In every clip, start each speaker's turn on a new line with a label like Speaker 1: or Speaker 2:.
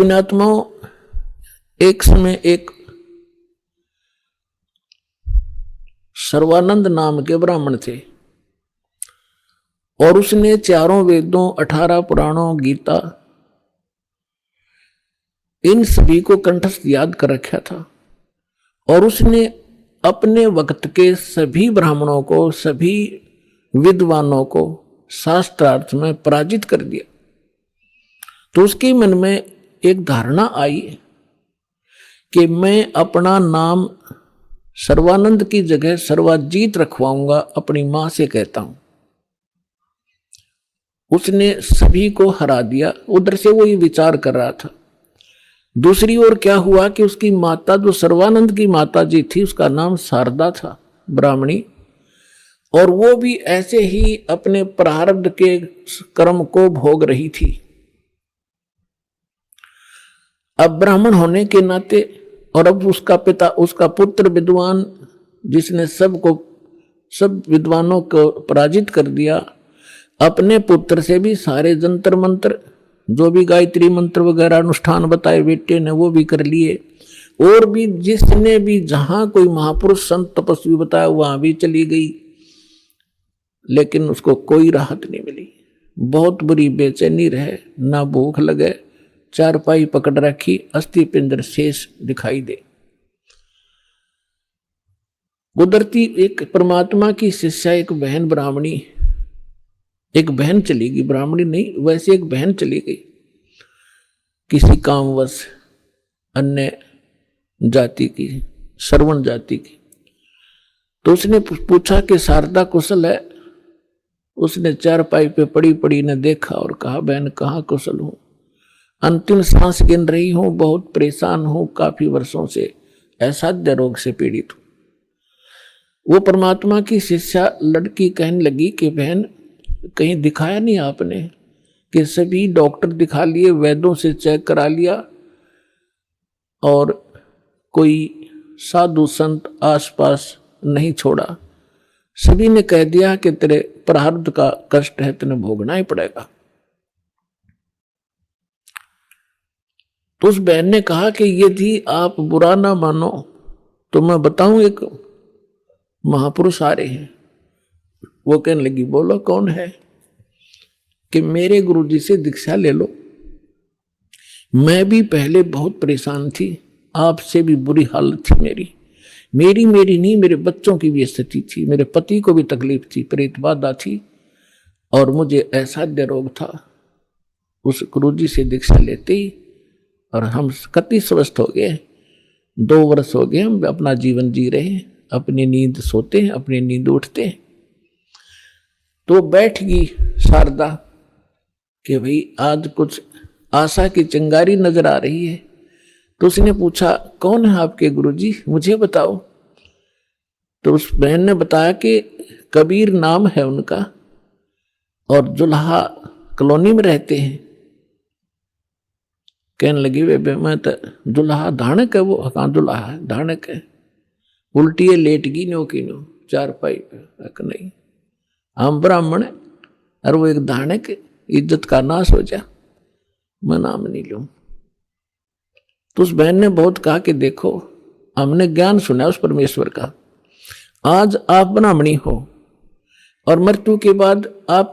Speaker 1: पुण्यात्माओं, एक समय एक सर्वानंद नाम के ब्राह्मण थे और उसने चारों वेदों, 18 पुराणों, गीता, इन सभी को कंठस्थ याद कर रखा था। और उसने अपने वक्त के सभी ब्राह्मणों को, सभी विद्वानों को शास्त्रार्थ में पराजित कर दिया। तो उसके मन में एक धारणा आई कि मैं अपना नाम सर्वानंद की जगह सर्वाजीत रखवाऊंगा, अपनी मां से कहता हूं। उसने सभी को हरा दिया। उधर से वो ये विचार कर रहा था। दूसरी ओर क्या हुआ कि उसकी माता, जो सर्वानंद की माता जी थी, उसका नाम शारदा था, ब्राह्मणी, और वो भी ऐसे ही अपने प्रारब्ध के कर्म को भोग रही थी। अब ब्राह्मण होने के नाते, और अब उसका पिता, उसका पुत्र विद्वान, जिसने सब विद्वानों को पराजित कर दिया, अपने पुत्र से भी सारे जंतर मंत्र, जो भी गायत्री मंत्र वगैरह अनुष्ठान बताए बेटे ने, वो भी कर लिए। और भी जिसने भी जहां कोई महापुरुष संत तपस्वी बताया वहां भी चली गई, लेकिन उसको कोई राहत नहीं मिली। बहुत बुरी बेचैनी रहे, ना भूख लगे, चारपाई पकड़ रखी, अस्थि पिंजर शेष दिखाई दे। गुजरती एक परमात्मा की शिष्या, एक बहन ब्राह्मणी, एक बहन चली गई, ब्राह्मणी नहीं, वैसे एक बहन चली गई किसी कामवश, अन्य जाति की, श्रवण जाति की। तो उसने पूछा कि शारदा कुशल है? उसने चारपाई पे पड़ी पड़ी ने देखा और कहा, बहन कहाँ कुशल हूं, अंतिम सांस गिन रही हूं, बहुत परेशान हूं, काफी वर्षों से असाध्य रोग से पीड़ित हूं। वो परमात्मा की शिष्या लड़की कहने लगी कि बहन कहीं दिखाया नहीं आपने? कि सभी डॉक्टर दिखा लिए, वैद्यों से चेक करा लिया, और कोई साधु संत आसपास नहीं छोड़ा। सभी ने कह दिया कि तेरे प्रारब्ध का कष्ट है, तेने भोगना ही पड़ेगा। तो उस बहन ने कहा कि यदि आप बुरा ना मानो तो मैं बताऊं, एक महापुरुष आ रहे हैं। वो कहने लगी, बोलो कौन है? कि मेरे गुरुजी से दीक्षा ले लो। मैं भी पहले बहुत परेशान थी, आपसे भी बुरी हालत थी मेरी नहीं, मेरे बच्चों की भी स्थिति थी, मेरे पति को भी तकलीफ थी, प्रेत बाधा थी, और मुझे असाध्य रोग था। उस गुरुजी से दीक्षा लेते ही, और हम कति स्वस्थ हो गए, 2 वर्ष हो गए हम अपना जीवन जी रहे हैं, अपनी नींद सोते हैं, अपनी नींद उठते हैं। तो बैठ गई शारदा कि भाई आज कुछ आशा की चिंगारी नजर आ रही है। तो उसने पूछा, कौन है आपके गुरुजी, मुझे बताओ। तो उस बहन ने बताया कि कबीर नाम है उनका, और जुल्हा कॉलोनी में रहते हैं। कहने लगी, वे मैं तो जुल्हा धानक है, वो कहाँ जुल्हा है, धानक है, उल्टी है, लेट गई नो की नो चारपाई पे। नहीं, हम ब्राह्मण है, और वो एक धानक, इज्जत का नाश हो जा, मैं नाम नहीं लूं। तो उस बहन ने बहुत कहा कि देखो, हमने ज्ञान सुना उस परमेश्वर का, आज आप ब्राह्मणी हो और मृत्यु के बाद आप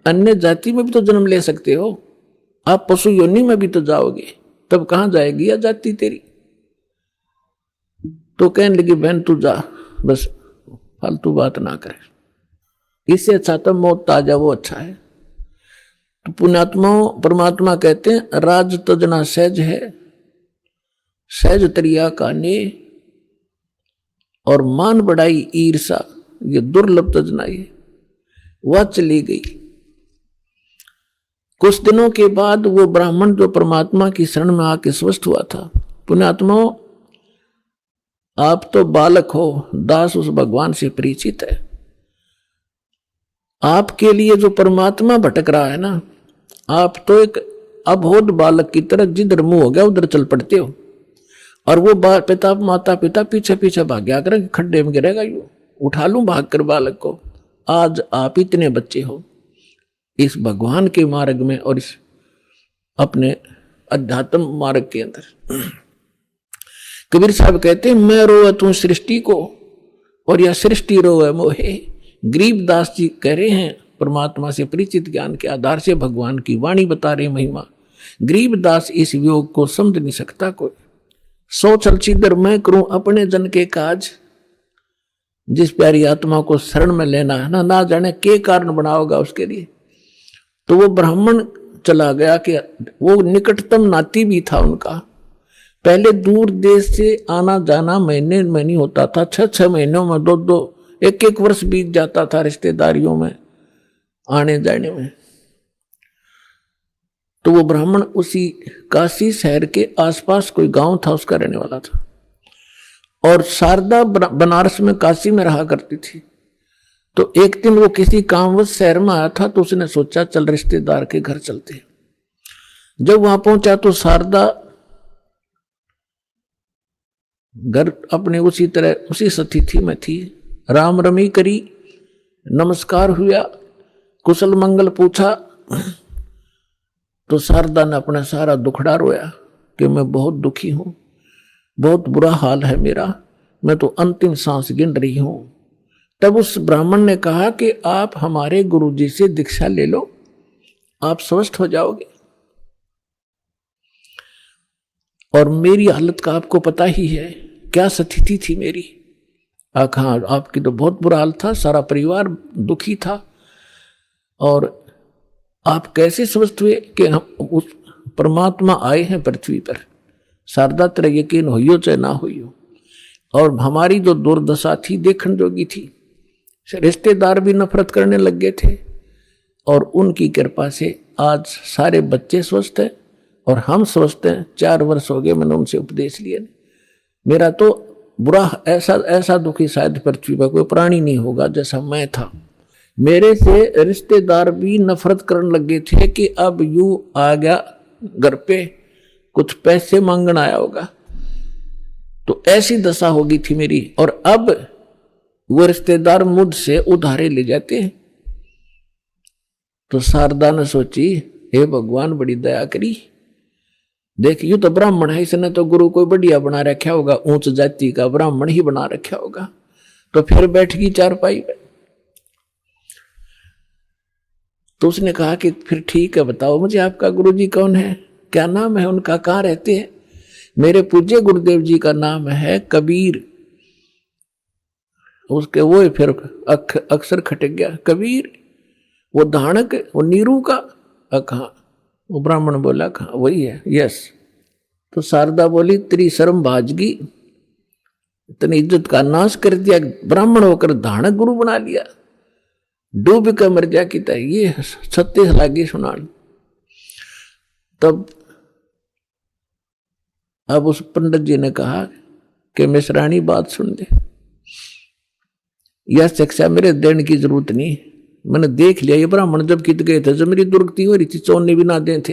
Speaker 1: अन्य जाति में भी तो जन्म ले सकते हो, आप पशु योनि में भी तो जाओगे, तब कहां जाएगी या जाति तेरी? तो कहने लगी, बहन तू जा, बस फालतू बात ना करे, इससे अच्छा तो मौत आ जा, वो अच्छा है। तो पुण्यात्माओं, परमात्मा कहते हैं, राज तजना सहज है, सहज तरिया काने, और मान बढ़ाई ईर्षा, ये दुर्लभ तजना। ये वह चली गई। कुछ दिनों के बाद वो ब्राह्मण जो परमात्मा की शरण में आके स्वस्थ हुआ था। पुण्यात्माओं, आप तो बालक हो, दास उस भगवान से परिचित है। आपके लिए जो परमात्मा भटक रहा है ना, आप तो एक अबोध बालक की तरह जिधर मुंह हो गया उधर चल पड़ते हो, और वो माता पिता पीछे पीछे भाग्या कर खड्डे में गिरेगा, यू उठा लूं भाग कर बालक को। आज आप इतने बच्चे हो इस भगवान के मार्ग में, और इस अपने अध्यात्म मार्ग के अंदर। कबीर साहब कहते हैं, मैं रोवे तू सृष्टि को और यह सृष्टि रोवे मोहे। गरीबदास जी कह रहे हैं, परमात्मा से परिचित ज्ञान के आधार से भगवान की वाणी बता रहे महिमा। गरीबदास इस वियोग को समझ नहीं सकता कोई। सो चल छिदर मैं करूं अपने जन के काज। जिस प्यारी आत्मा को शरण में लेना है ना जाने के कारण बनाओगा उसके लिए। तो वो ब्राह्मण चला गया कि वो निकटतम नाती भी था उनका। पहले दूर देश से आना जाना महीने में नहीं होता था, 6-6 महीनों में 2-2 1-1 वर्ष बीत जाता था रिश्तेदारियों में आने जाने में। तो वो ब्राह्मण उसी काशी शहर के आसपास कोई गांव था उसका रहने वाला था। और शारदा बनारस में काशी में रहा करती थी। तो एक दिन वो किसी कामवश शहर में आया था, तो उसने सोचा चल रिश्तेदार के घर चलते। जब वहां पहुंचा तो शारदा घर अपने उसी तरह उसी स्थिति में थी। राम रमी करी, नमस्कार हुआ, कुशल मंगल पूछा। तो शारदा ने अपना सारा दुखड़ा रोया कि मैं बहुत दुखी हूं, बहुत बुरा हाल है मेरा, मैं तो अंतिम सांस गिन रही हूं। तब उस ब्राह्मण ने कहा कि आप हमारे गुरुजी से दीक्षा ले लो, आप स्वस्थ हो जाओगे। और मेरी हालत का आपको पता ही है, क्या स्थिति थी मेरी। हाँ, आपकी तो बहुत बुरा हाल था, सारा परिवार दुखी था। और आप कैसे स्वस्थ हुए कि हम उस परमात्मा आए हैं पृथ्वी पर। शारदा तेरा यकीन होइयो चाहे ना होइयो। और हमारी जो दुर्दशा थी देखने जोगी थी, रिश्तेदार भी नफरत करने लग गए थे। और उनकी कृपा से आज सारे बच्चे स्वस्थ हैं और हम स्वस्थ हैं। 4 वर्ष हो गए मैंने उनसे उपदेश लिए। मेरा तो बुरा ऐसा दुखी शायद पृथ्वी पर कोई प्राणी नहीं होगा जैसा मैं था। मेरे से रिश्तेदार भी नफरत करने लगे थे कि अब यूं आ गया घर पे, कुछ पैसे मांगने आया होगा। तो ऐसी दशा होगी थी मेरी। और अब वो रिश्तेदार मुझसे उधारे ले जाते हैं। तो शारदा ने सोची, हे भगवान बड़ी दया करी, देख यू तो ब्राह्मण है, इसने तो गुरु कोई बढ़िया बना रखा होगा, ऊंच जाति का ब्राह्मण ही बना रखा होगा। तो फिर बैठ गई चारपाई पे। तो उसने कहा कि फिर ठीक है, बताओ मुझे आपका गुरुजी कौन है, क्या नाम है उनका, कहाँ रहते हैं। मेरे पूज्य गुरुदेव जी का नाम है कबीर। उसके वो फिर अक्सर खटक गया, कबीर वो धानक वो नीरू का। कहा वो ब्राह्मण बोला, कहा वही है, यस। तो शारदा बोली, तेरी शर्म भाजगी, इतनी इज्जत का नाश कर दिया, ब्राह्मण होकर धानक गुरु बना लिया, डूब कर मर जा की तरह। ये 36 लागी सुनान। तब अब उस पंडित जी ने कहा कि मिश्राणी बात सुन ले, यह शिक्षा मेरे देने की जरूरत नहीं, मैंने देख लिया ये ब्राह्मण जब कित गए थे, जब मेरी दुर्गति हो रही थी, चौने भी ना दे थे,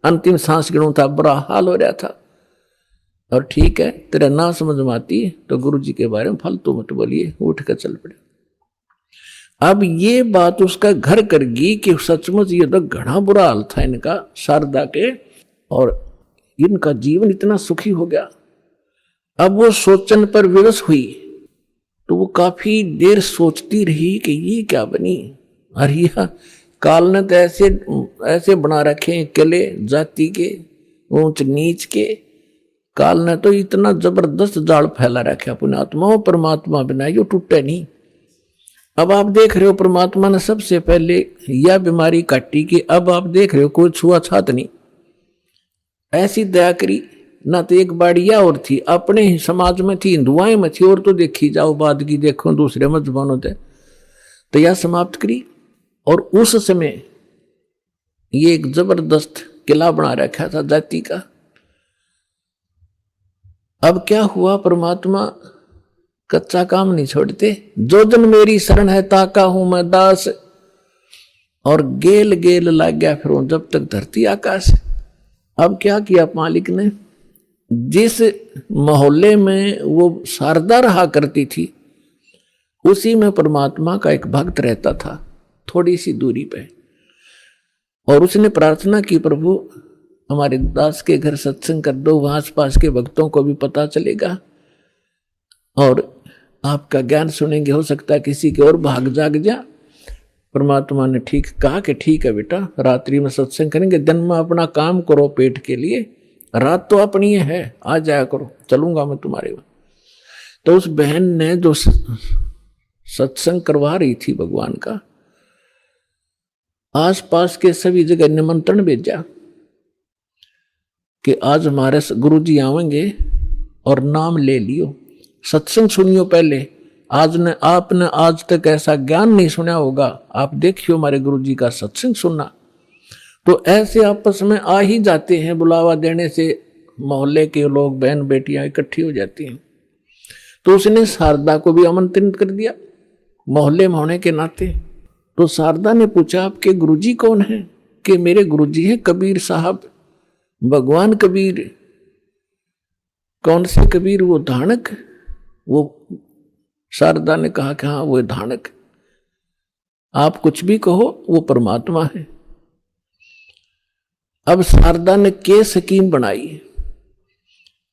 Speaker 1: अंतिम सांस गिनूं था, बुरा हाल हो रहा था। और ठीक है, तेरा ना समझ में आती तो गुरु जी के बारे में फालतू मत बोलिए, उठ कर चल पड़े। अब ये बात उसका घर कर गई कि सचमुच ये तो घना बुरा हाल था इनका, शारदा के, और इनका जीवन इतना सुखी हो गया। अब वो सोचन पर विवश हुई तो वो काफी देर सोचती रही कि ये क्या बनी। अरे काल ने तो ऐसे बना रखे किले जाति के, ऊंच नीच के। काल ने तो इतना जबरदस्त जाल फैला रखा पुण्यात्मा, परमात्मा बिना यो टूटे नहीं। अब आप देख रहे हो परमात्मा ने सबसे पहले यह बीमारी काटी कि अब आप देख रहे हो कोई छुआछात नहीं, ऐसी दया करी। ना तो एक बाड़िया और थी, अपने ही समाज में थी, हिंदुआएं में थी, और तो देखी जाओ बाद की देखो दूसरे मजहबों होते, तो यह समाप्त करी। और उस समय ये एक जबरदस्त किला बना रखा था जाति का। अब क्या हुआ, परमात्मा कच्चा काम नहीं छोड़ते। जो जन मेरी शरण है ताका हूं मैं दास, और गेल गेल लग गया फिर जब तक धरती आकाश। अब क्या किया मालिक ने, जिस मोहल्ले में वो शारदा रहा करती थी उसी में परमात्मा का एक भक्त रहता था, थोड़ी सी दूरी पे। और उसने प्रार्थना की, प्रभु हमारे दास के घर सत्संग कर दो, वहां आस पास के भक्तों को भी पता चलेगा और आपका ज्ञान सुनेंगे। हो सकता है किसी के और भाग जाग जा। परमात्मा ने ठीक कहा कि ठीक है बेटा, रात्रि में सत्संग करेंगे, दिन में अपना काम करो पेट के लिए, रात तो अपनी है, आ जाया करो, चलूंगा मैं तुम्हारे वहां। तो उस बहन ने जो सत्संग करवा रही थी भगवान का, आसपास के सभी जगह निमंत्रण भेजा कि आज हमारे गुरुजी आवेंगे और नाम ले लियो, सत्संग सुनियो पहले। आपने आज तक ऐसा ज्ञान नहीं सुना होगा, आप देखियो हमारे गुरुजी का सत्संग सुनना। तो ऐसे आपस में आ ही जाते हैं, बुलावा देने से मोहल्ले के लोग, बहन बेटियां इकट्ठी हो जाती हैं। तो उसने शारदा को भी आमंत्रित कर दिया मोहल्ले में होने के नाते। तो शारदा ने पूछा आपके गुरुजी कौन है? कि मेरे गुरुजी हैं कबीर साहब, भगवान कबीर। कौन से कबीर? वो धानक। वो शारदा ने कहा कि हाँ वो धानक। आप कुछ भी कहो, वो परमात्मा है। अब शारदा ने के स्कीम बनाई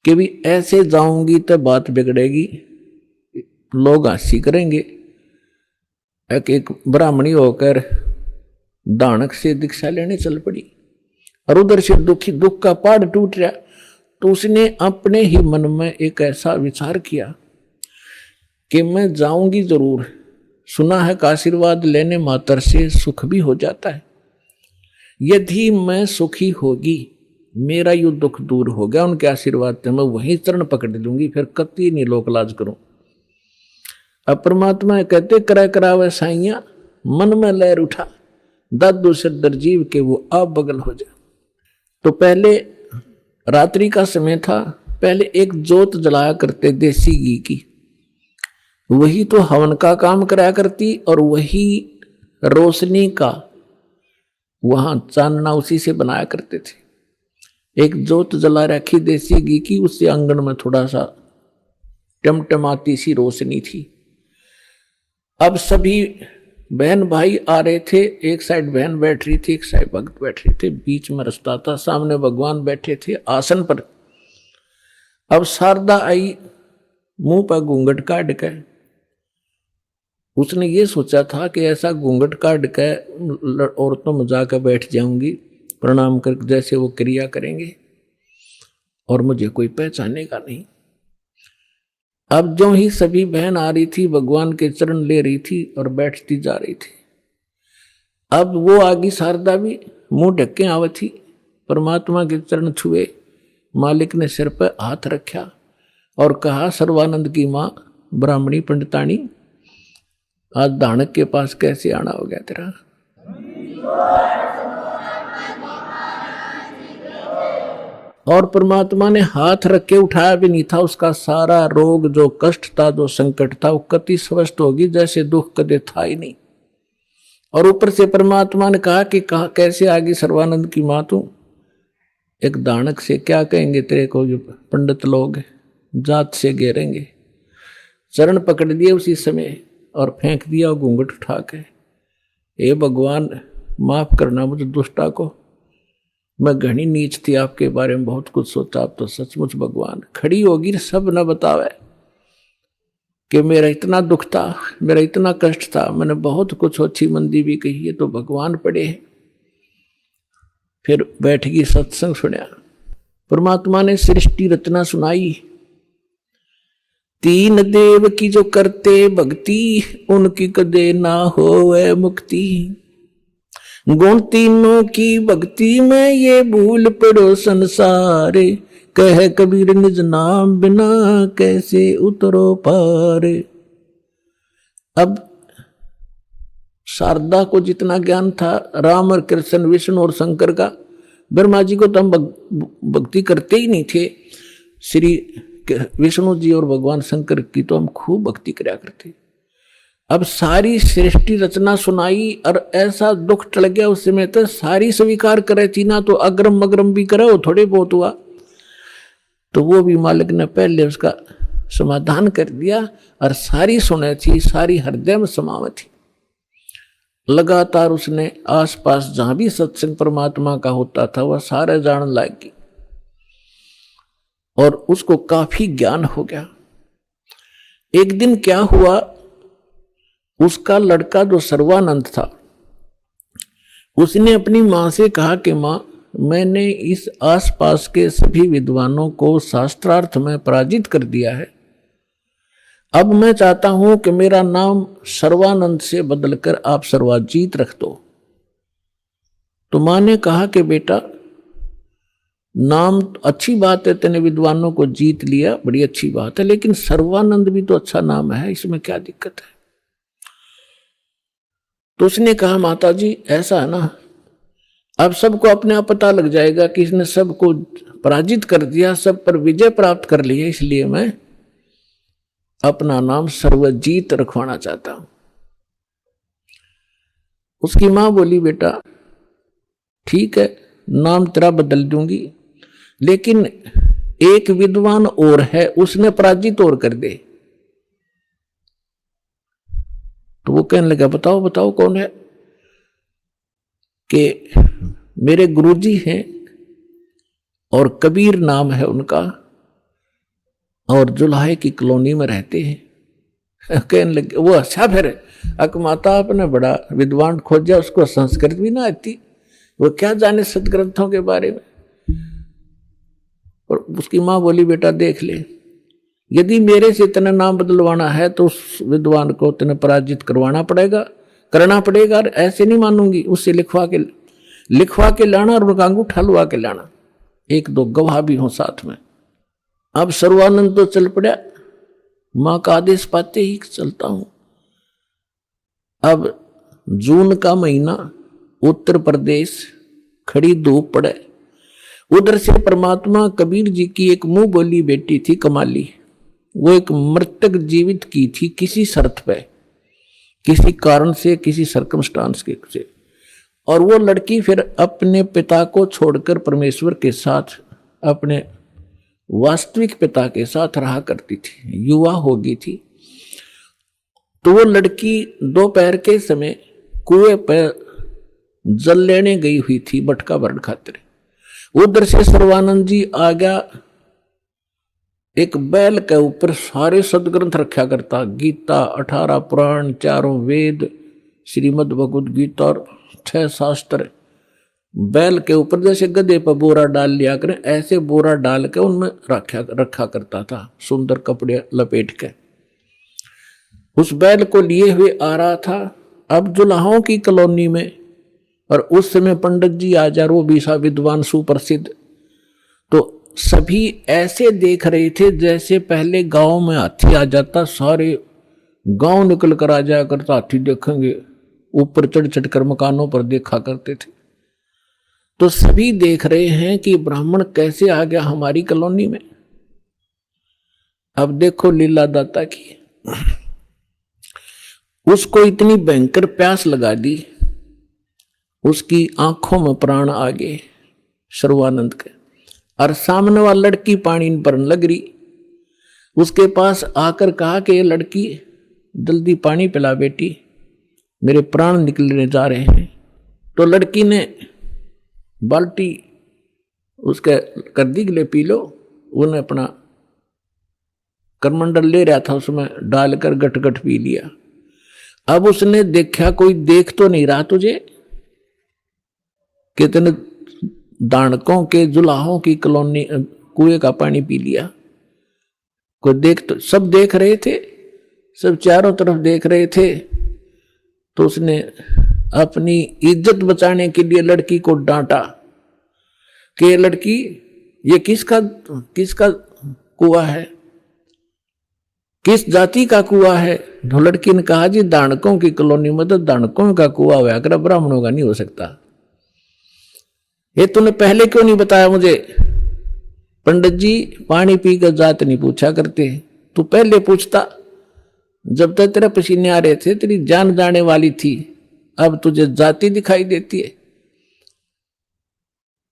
Speaker 1: कि भी ऐसे जाऊंगी तो बात बिगड़ेगी, लोग हंसी करेंगे। एक ब्राह्मणी होकर दानक से दीक्षा लेने चल पड़ी और उधर से दुख का पहाड़ टूट रहा। तो उसने अपने ही मन में एक ऐसा विचार किया कि मैं जाऊंगी जरूर, सुना है कि आशीर्वाद लेने मात्र से सुख भी हो जाता है। यदि मैं सुखी होगी, मेरा यू दुख दूर हो गया उनके आशीर्वाद से, मैं वहीं चरण पकड़ लूंगी, फिर कति नहीं लोक लाज करूं। अब परमात्मा कहते करा करावे साइया, मन में लहर उठा, दादू सदर जीव के वो आप बगल हो जा। तो पहले रात्रि का समय था, पहले एक जोत जलाया करते देसी घी की, वही तो हवन का काम कराया करती, और वही रोशनी का वहां चांदना उसी से बनाया करते थे। एक जोत जला रखी देसी घी की, उससे आंगन में थोड़ा सा टमटमाती सी रोशनी थी। अब सभी बहन भाई आ रहे थे, एक साइड बहन बैठ रही थी, एक साइड भक्त बैठ रहे थे, बीच में रास्ता था, सामने भगवान बैठे थे आसन पर। अब शारदा आई, मुंह पर घूंघट काट के, उसने ये सोचा था कि ऐसा घूंघट काट के औरतों में जाकर बैठ जाऊंगी, प्रणाम कर जैसे वो क्रिया करेंगे और मुझे कोई पहचानेगा नहीं। अब जो ही सभी बहन आ रही थी, भगवान के चरण ले रही थी और बैठती जा रही थी। अब वो आगे शारदा भी मुंह ढके आवे थी, परमात्मा के चरण छुए, मालिक ने सिर पर हाथ रखा और कहा, सर्वानंद की माँ ब्राह्मणी पंडितानी, आज दानक के पास कैसे आना हो गया तेरा? और परमात्मा ने हाथ रख के उठाया भी नहीं था, उसका सारा रोग जो कष्ट था, जो संकट था, वो कति स्वस्थ होगी जैसे दुख कदे था ही नहीं। और ऊपर से परमात्मा ने कहा कि कैसे आगे सर्वानंद की माँ तू एक दानक से क्या कहेंगे तेरे को, जो पंडित लोग जात से घेरेंगे। चरण पकड़ लिए उसी समय और फेंक दिया घूंघट उठा के। हे भगवान माफ करना मुझे दुष्टा को, मैं घनी नीच थी, आपके बारे में बहुत कुछ सोचा, आप तो सचमुच भगवान। खड़ी होगी सब न बतावे कि मेरा इतना दुख था, मेरा इतना कष्ट था, मैंने बहुत कुछ अच्छी मंदी भी कही है, तो भगवान पड़े हैं। फिर बैठ गई, सत्संग सुना, परमात्मा ने सृष्टि रचना सुनाई। तीन देव की जो करते भक्ति, उनकी कदे ना होवे मुक्ति। गुण तीनों की भक्ति में ये भूल पड़ो संसारे, कह कबीर निज नाम बिना कैसे उतरो पारे। अब शारदा को जितना ज्ञान था राम और कृष्ण, विष्णु और शंकर का, ब्रह्मा जी को तो हम भक्ति करते ही नहीं थे, श्री विष्णु जी और भगवान शंकर की तो हम खूब भक्ति कराया करते। अब सारी सृष्टि रचना सुनाई और ऐसा दुख टल गया उस समय, तो सारी स्वीकार करे थी ना, तो अग्रम मग्रम भी करे, वो थोड़े बहुत हुआ, तो वो भी मालिक ने पहले उसका समाधान कर दिया और सारी सुने थी, सारी हृदय में समावे थी। लगातार उसने आसपास जहां भी सत्संग परमात्मा का होता था वह सारे जान लगी और उसको काफी ज्ञान हो गया। एक दिन क्या हुआ, उसका लड़का जो सर्वानंद था उसने अपनी मां से कहा कि मां, मैंने इस आसपास के सभी विद्वानों को शास्त्रार्थ में पराजित कर दिया है, अब मैं चाहता हूं कि मेरा नाम सर्वानंद से बदलकर आप सर्वाजीत रख दो। तो मां ने कहा कि बेटा, नाम अच्छी बात है, तेने विद्वानों को जीत लिया, बड़ी अच्छी बात है, लेकिन सर्वानंद भी तो अच्छा नाम है, इसमें क्या दिक्कत है। तो उसने कहा माता जी ऐसा है ना, अब सबको अपने आप पता लग जाएगा कि इसने सबको पराजित कर दिया, सब पर विजय प्राप्त कर लिया, इसलिए मैं अपना नाम सर्वजीत रखवाना चाहता हूं। उसकी मां बोली बेटा ठीक है, नाम तेरा बदल दूंगी, लेकिन एक विद्वान और है, उसने पराजित और कर दे। तो वो कहने लगा बताओ बताओ कौन है। कि मेरे गुरुजी हैं और कबीर नाम है उनका, और जुलाहे की कॉलोनी में रहते हैं। कहने लगे वो अच्छा, फिर अकमाता आपने बड़ा विद्वान खोजा, उसको संस्कृत भी ना आती, वो क्या जाने सदग्रंथों के बारे में। और उसकी मां बोली बेटा देख ले, यदि मेरे से इतना नाम बदलवाना है तो उस विद्वान को तेने पराजित करवाना पड़ेगा, करना पड़ेगा, और ऐसे नहीं मानूंगी, उससे लिखवा के लाना और उनका अंगूठा लुआ के लाना, एक दो गवाह भी हो साथ में। अब सर्वानंद तो चल पड़ा, मां का आदेश पाते ही चलता हूं। अब जून का महीना, उत्तर प्रदेश, खड़ी धूप पड़े, उधर से परमात्मा कबीर जी की एक मुंह बोली बेटी थी कमाली, वो एक मृतक जीवित की थी किसी शर्त पे, किसी कारण से, किसी सर्कमस्टांस के से। और वो लड़की फिर अपने पिता को छोड़कर परमेश्वर के साथ, अपने वास्तविक पिता के साथ रहा करती थी, युवा हो गई थी। तो वो लड़की दोपहर के समय कुएं पर जल लेने गई हुई थी बटका भरण खातिर। उधर से सर्वानंद जी आ गया, एक बैल के ऊपर सारे सदग्रंथ रखा करता, गीता, 18 पुराण, 4 वेद, श्रीमद् भगवद गीता और 6 शास्त्र। बैल के ऊपर जैसे गधे पर बोरा डाल लिया करें, ऐसे बोरा डाल के उनमें रखा करता था, सुंदर कपड़े लपेट के। उस बैल को लिए हुए आ रहा था। अब जुलाहों की कॉलोनी में, और उस समय पंडित जी आचार्य, वो भी सा विद्वान सुप्रसिद्ध, तो सभी ऐसे देख रहे थे जैसे पहले गांव में हाथी आ जाता, सारे गांव निकल कर आ जाया करता, हाथी देखेंगे, ऊपर चढ़ चढ़ कर मकानों पर देखा करते थे। तो सभी देख रहे हैं कि ब्राह्मण कैसे आ गया हमारी कॉलोनी में। अब देखो लीला दाता की, उसको इतनी भयंकर प्यास लगा दी, उसकी आंखों में प्राण आ गए सर्वानंद के, और सामने वाली लड़की पानी भरने लग रही, उसके पास आकर कहा कि ये लड़की जल्दी पानी पिला बेटी, मेरे प्राण निकलने जा रहे हैं। तो लड़की ने बाल्टी उसके कर दी कि ले पी लो, उन्हें अपना करमंडल ले रहा था उसमें डालकर गट गट पी लिया। अब उसने देखा कोई देख तो नहीं रहा तुझे, कितने दानकों के जुलाहों की कॉलोनी कुएं का पानी पी लिया, कोई देख तो, सब देख रहे थे, सब चारों तरफ देख रहे थे। तो उसने अपनी इज्जत बचाने के लिए लड़की को डांटा कि ये लड़की, ये किसका कुआं है, किस जाति का कुआं है। तो लड़की ने कहा जी दानकों की कॉलोनी में तो दानकों का कुआं हुआ कर, ब्राह्मणों का नहीं हो सकता। ये तूने पहले क्यों नहीं बताया मुझे? पंडित जी पानी पी कर जात नहीं पूछा करते, तू पहले पूछता, जब तक तेरे पसीने आ रहे थे तेरी जान जाने वाली थी, अब तुझे जाति दिखाई देती है।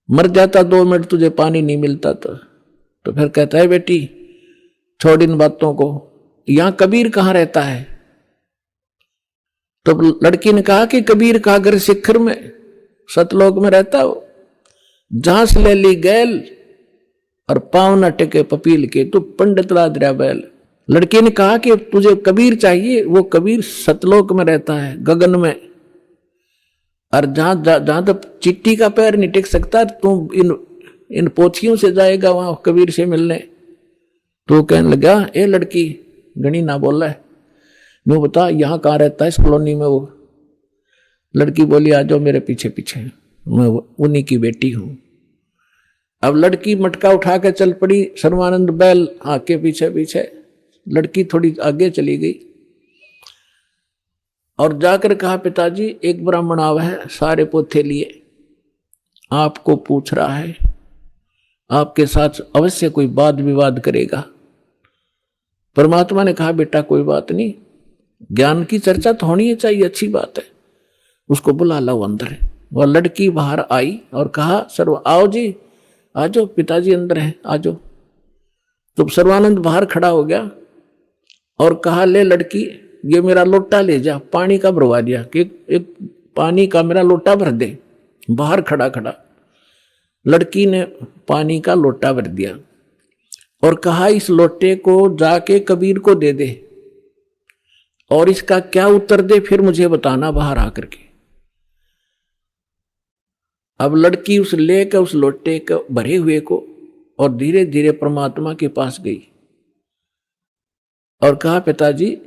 Speaker 1: मर जाता 2 मिनट तुझे पानी नहीं मिलता तो फिर कहता है बेटी छोड़ इन बातों को, यहां कबीर कहां रहता है? तो लड़की ने कहा कि कबीर का घर शिखर में सतलोक में रहता हो, जहां से ले ली गैल और पाँव न टेके पपील के, तो पंडित लादरा बैल। लड़की ने कहा कि तुझे कबीर चाहिए, वो कबीर सतलोक में रहता है, गगन में, और जहां तक चिट्टी का पैर नहीं टेक सकता, तू इन पोथियों से जाएगा वहां कबीर से मिलने। तो कहने लगा, ए लड़की गणी ना बोला है, मैं बता यहाँ कहाँ रहता है इस कॉलोनी में वो। लड़की बोली, आ जाओ मेरे पीछे पीछे, मैं उन्हीं की बेटी हूं। अब लड़की मटका उठा के चल पड़ी, सर्वानंद बैल आके पीछे पीछे। लड़की थोड़ी आगे चली गई और जाकर कहा, पिताजी एक ब्राह्मण आवा है, सारे पोथे लिए, आपको पूछ रहा है, आपके साथ अवश्य कोई वाद विवाद करेगा। परमात्मा ने कहा, बेटा कोई बात नहीं, ज्ञान की चर्चा तो होनी चाहिए, अच्छी बात है, उसको बुला लो अंदर। वह लड़की बाहर आई और कहा, सर्व आओ जी, आ जाओ, पिताजी अंदर हैं, आ जाओ। तो सर्वानंद बाहर खड़ा हो गया और कहा, ले लड़की ये मेरा लोटा ले जा, पानी का भरवा दिया कि एक पानी का मेरा लोटा भर दे। बाहर खड़ा खड़ा लड़की ने पानी का लोटा भर दिया और कहा, इस लोटे को जाके कबीर को दे दे और इसका क्या उत्तर दे फिर मुझे बताना बाहर आकर के। अब लड़की उस लेकर उस लोटे को भरे हुए को और धीरे धीरे परमात्मा के पास गई और कहा, पिताजी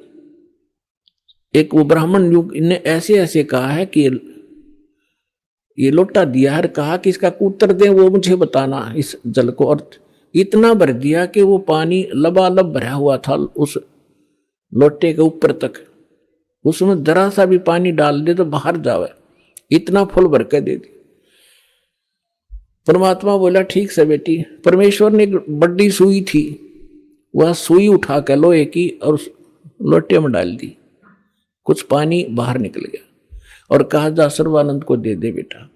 Speaker 1: एक वो ब्राह्मण युग ने ऐसे ऐसे कहा है कि ये लोटा दिया है, कहा कि इसका उत्तर दें, वो मुझे बताना इस जल को। और इतना भर दिया कि वो पानी लबालब भरा हुआ था उस लोटे के ऊपर तक, उसमें जरा सा भी पानी डाल दे तो बाहर जावे, इतना फुल भर के दे दी। परमात्मा बोला, ठीक से बेटी। परमेश्वर ने एक बड़ी सुई थी, वह सुई उठा के लोहे की और उस लोटे में डाल दी, कुछ पानी बाहर निकल गया और कहा, जा सर्वानंद को दे दे बेटा।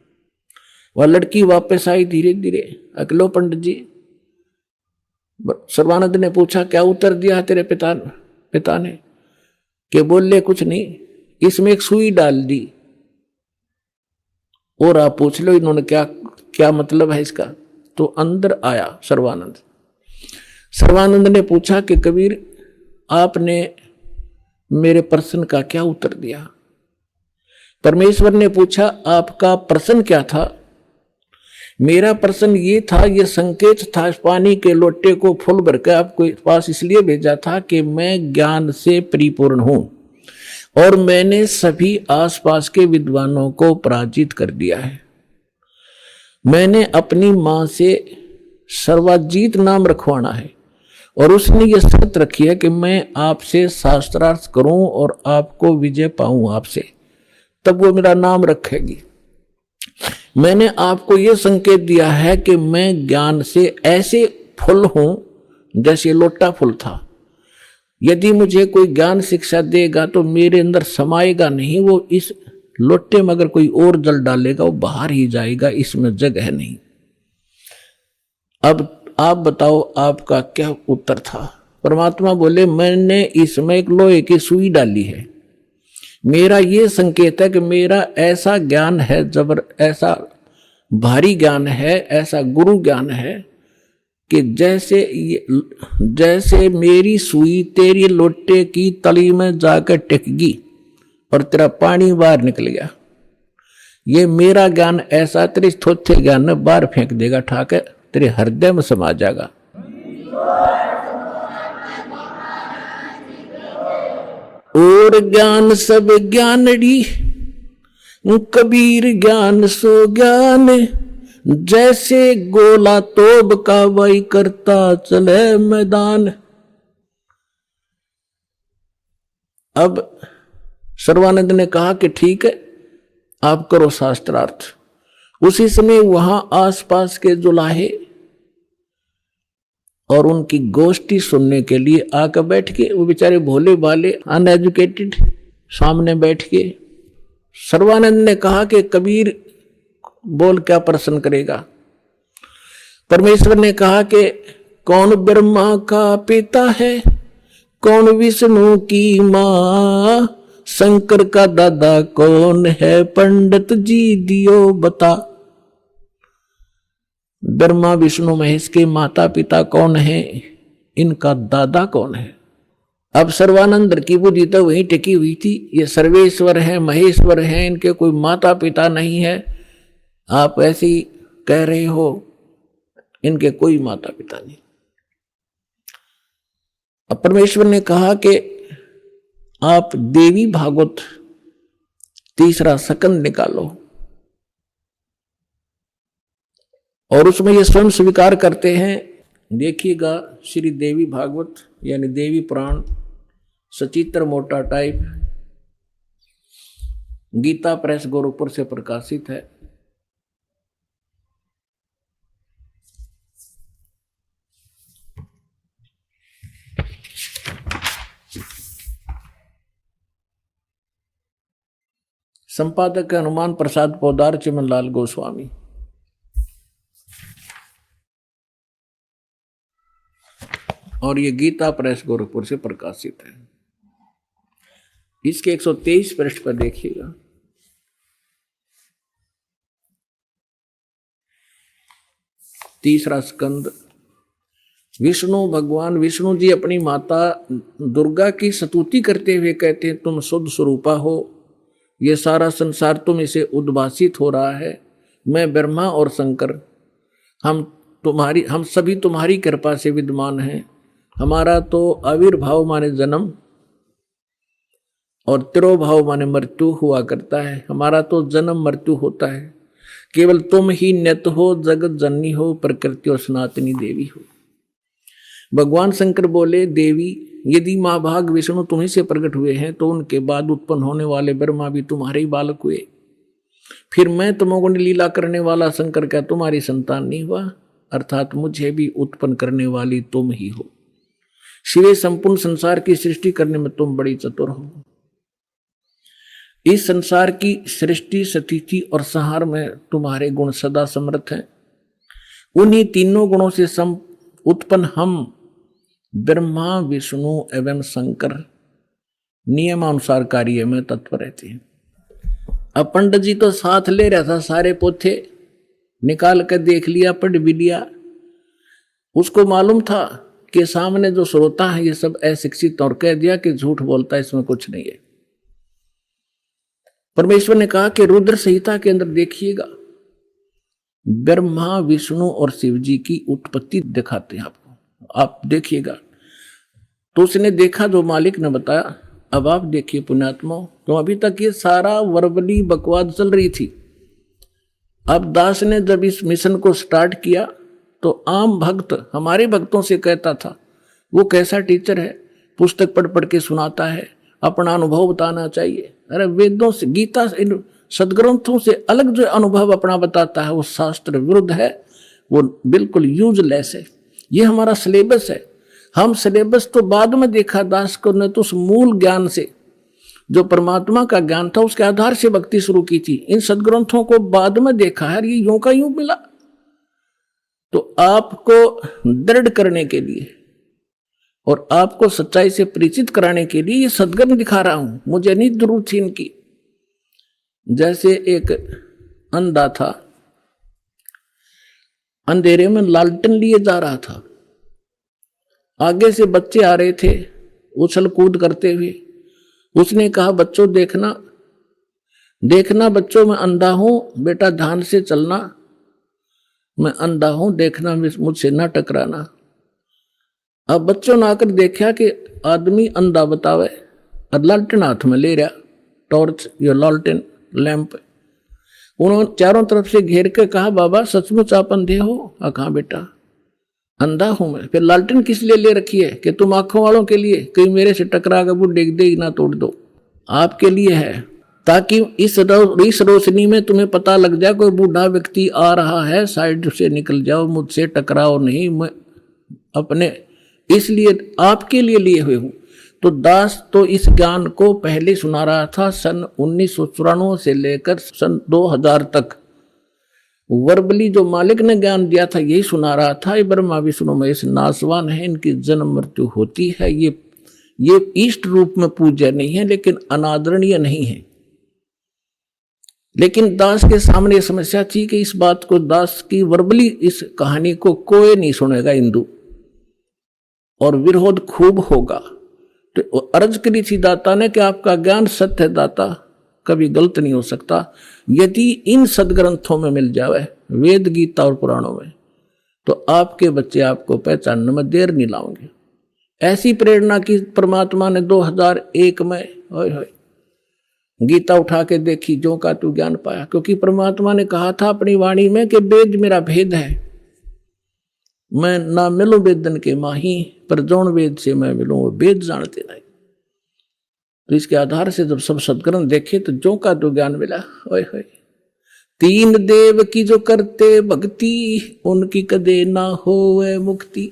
Speaker 1: वह लड़की वापस आई धीरे धीरे, अकलो पंडित जी। सर्वानंद ने पूछा, क्या उत्तर दिया तेरे पिता ने? कि बोले कुछ नहीं, इसमें एक सुई डाल दी और आप पूछ लो इन्होंने क्या मतलब है इसका। तो अंदर आया सर्वानंद। सर्वानंद ने पूछा कि कबीर आपने मेरे प्रश्न का क्या उत्तर दिया? परमेश्वर ने पूछा, आपका प्रश्न क्या था? मेरा प्रश्न ये था, ये संकेत था, पानी के लोटे को फुल भर के आपको पास इसलिए भेजा था कि मैं ज्ञान से परिपूर्ण हूं और मैंने सभी आसपास के विद्वानों को पराजित कर दिया है। मैंने अपनी मां से सर्वाजीत नाम रखवाना है और उसने ये शर्त रखी है कि मैं आपसे शास्त्रार्थ करूं और आपको विजय पाऊं आपसे, तब वो मेरा नाम रखेगी। मैंने आपको ये संकेत दिया है कि मैं ज्ञान से ऐसे फुल हूं जैसे लोटा फुल था। यदि मुझे कोई ज्ञान शिक्षा देगा तो मेरे अंदर समाएगा नहीं, वो इस लोटे में अगर कोई और जल डालेगा वो बाहर ही जाएगा, इसमें जगह नहीं। अब आप बताओ आपका क्या उत्तर था? परमात्मा बोले, मैंने इसमें एक लोहे की सुई डाली है। मेरा ये संकेत है कि मेरा ऐसा ज्ञान है, ऐसा भारी ज्ञान है, ऐसा गुरु ज्ञान है कि जैसे मेरी सुई तेरी लोटे की तली में जाकर टिकगी और तेरा पानी बाहर निकल गया। ये मेरा ज्ञान ऐसा तेरे थोथे ज्ञान में बाहर फेंक देगा, ठाकर तेरे हृदय में समा जाएगा। और ज्ञान सब ज्ञानड़ी, कबीर ज्ञान सो ज्ञान, जैसे गोला तोब का वही करता चले मैदान। अब सर्वानंद ने कहा कि ठीक है, आप करो शास्त्रार्थ। उसी समय वहां आसपास के जुलाहे और उनकी गोष्ठी सुनने के लिए आकर बैठ के, वो बेचारे भोले भाले अनएजुकेटेड सामने बैठ के। सर्वानंद ने कहा कि कबीर बोल क्या प्रश्न करेगा? परमेश्वर ने कहा कि कौन ब्रह्मा का पिता है, कौन विष्णु की मां, शंकर का दादा कौन है, पंडित जी दियो बता। ब्रह्मा विष्णु महेश के माता पिता कौन है, इनका दादा कौन है। अब सर्वानंद की बुद्धि तो वहीं टिकी हुई थी, ये सर्वेश्वर है, महेश्वर है, इनके कोई माता पिता नहीं है। आप ऐसे ही कह रहे हो, इनके कोई माता पिता नहीं। अब परमेश्वर ने कहा कि आप देवी भागवत तीसरा स्कंद निकालो, और उसमें ये स्वयं स्वीकार करते हैं। देखिएगा श्री देवी भागवत यानी देवी पुराण सचित्र मोटा टाइप, गीता प्रेस गोरखपुर से प्रकाशित है। संपादक है हनुमान प्रसाद पोदार, चिमनलाल गोस्वामी। और ये गीता प्रेस गोरखपुर से प्रकाशित है। इसके 123 पृष्ठ पर देखिएगा। तीसरा स्कंद। विष्णु भगवान विष्णु जी अपनी माता दुर्गा की स्तुति करते हुए कहते हैं, तुम शुद्ध स्वरूपा हो, ये सारा संसार तुम इसे उद्भासित हो रहा है। मैं ब्रह्मा और शंकर हम सभी तुम्हारी कृपा से विद्यमान हैं। हमारा तो आविर्भाव माने जन्म और तिरोभाव माने मृत्यु हुआ करता है। हमारा तो जन्म मृत्यु होता है। केवल तुम ही नित्य हो, जगत जननी हो, प्रकृति और सनातनी देवी हो। भगवान शंकर बोले, देवी यदि माँ भाग विष्णु तुम्ही से प्रकट हुए हैं तो उनके बाद उत्पन्न होने वाले ब्रह्मा भी तुम्हारे ही बालक हुए। फिर मैं तमोगुण लीला करने वाला शंकर क्या तुम्हारी संतान नहीं हुआ? अर्थात मुझे भी उत्पन्न करने वाली तुम ही हो। शिवे संपूर्ण संसार की सृष्टि करने में तुम बड़ी चतुर हो। इस संसार की सृष्टि, स्थिति और संहार में तुम्हारे गुण सदा समर्थ हैं। उन्हीं तीनों गुणों से उत्पन्न हम ब्रह्मा विष्णु एवं शंकर नियमानुसार कार्य में तत्पर रहते हैं। अब पंडित जी तो साथ ले रहा था, सारे पोथे निकाल कर देख लिया, पढ़ भी लिया। उसको मालूम था कि सामने जो श्रोता है ये सब अशिक्षित, और कह दिया कि झूठ बोलता है, इसमें कुछ नहीं है। परमेश्वर ने कहा कि रुद्र संहिता के अंदर देखिएगा, ब्रह्मा विष्णु और शिव जी की उत्पत्ति दिखाते हैं आपको, आप देखिएगा। तो उसने देखा जो मालिक ने बताया। अब आप देखिए पुण्यात्मा, तो अभी तक ये सारा वर्बली बकवाद चल रही थी। अब दास ने जब इस मिशन को स्टार्ट किया तो आम भक्त हमारे भक्तों से कहता था, वो कैसा टीचर है, पुस्तक पढ़ पढ़ के सुनाता है, अपना अनुभव बताना चाहिए। अरे वेदों से, गीता से, इन सदग्रंथों से अलग जो अनुभव अपना बताता है वो शास्त्र विरुद्ध है, वो बिल्कुल यूजलेस है। ये हमारा सिलेबस है। हम सिलेबस तो बाद में देखा दास को ने, तो उस मूल ज्ञान से जो परमात्मा का ज्ञान था उसके आधार से भक्ति शुरू की थी। इन सदग्रंथों को बाद में देखा है, ये यूं का यूं मिला। तो आपको दृढ़ करने के लिए और आपको सच्चाई से परिचित कराने के लिए ये सदग्रंथ दिखा रहा हूं। मुझे नहीं जरूरत थी इनकी। जैसे एक अंधा था, अंधेरे में लालटेन लिए जा रहा था, आगे से बच्चे आ रहे थे उछल कूद करते हुए। उसने कहा, बच्चों देखना देखना बच्चों, मैं अंधा हूं, बेटा ध्यान से चलना, मैं अंधा हूं, देखना, मुझसे ना टकराना। अब बच्चों ने आकर देखा कि आदमी अंधा बतावे और लालटेन हाथ में ले रहा, टॉर्च या लालटेन लैंप। उन्होंने चारों तरफ से घेर के कहा, बाबा सचमुच आप अंधे हो? कहा बेटा अंधा हूं मैं। फिर लालटेन किस लिए ले रखी है? कि तुम आंखों वालों के लिए, कहीं मेरे से टकरा कर वो डेग दे ना तोड़ दो। आपके लिए है, ताकि इस रोशनी में तुम्हें पता लग जाए कोई बूढ़ा व्यक्ति आ रहा है, साइड से निकल जाओ, मुझसे टकराओ नहीं, मैं अपने इसलिए आपके लिए लिए हुए हूं। तो दास तो इस ज्ञान को पहले सुना रहा था। सन 1994 से लेकर सन 2000 तक वर्बली जो मालिक ने ज्ञान दिया था यही सुना रहा था। ये ब्रह्मा विष्णु महेश नासवान है, इनकी जन्म मृत्यु होती है, ये ये इष्ट रूप में पूज्य नहीं है, लेकिन अनादरणीय नहीं है। लेकिन दास के सामने समस्या थी कि इस बात को, दास की वर्बली इस कहानी को कोई नहीं सुनेगा हिंदू, और विरोध खूब होगा। तो अर्ज करी थी दाता ने कि आपका ज्ञान सत्य है दाता, कभी गलत नहीं हो सकता। यदि इन सदग्रंथों में मिल जावे, वेद गीता और पुराणों में, तो आपके बच्चे आपको पहचानने में देर नहीं लाओगे। ऐसी प्रेरणा की परमात्मा ने 2001 में गीता उठा के देखी, जो का तू ज्ञान पाया। क्योंकि परमात्मा ने कहा था अपनी वाणी में कि वेद मेरा भेद है, मैं ना मिलूं वेदन के माही, पर जौन वेद से मैं मिलूं वो वेद जानते नहीं। तो इसके आधार से जब सब सदग्रंथ देखे तो जो का तो ज्ञान मिला। ओए होए, तीन देव की जो करते भक्ति, उनकी कदे ना होवे मुक्ति।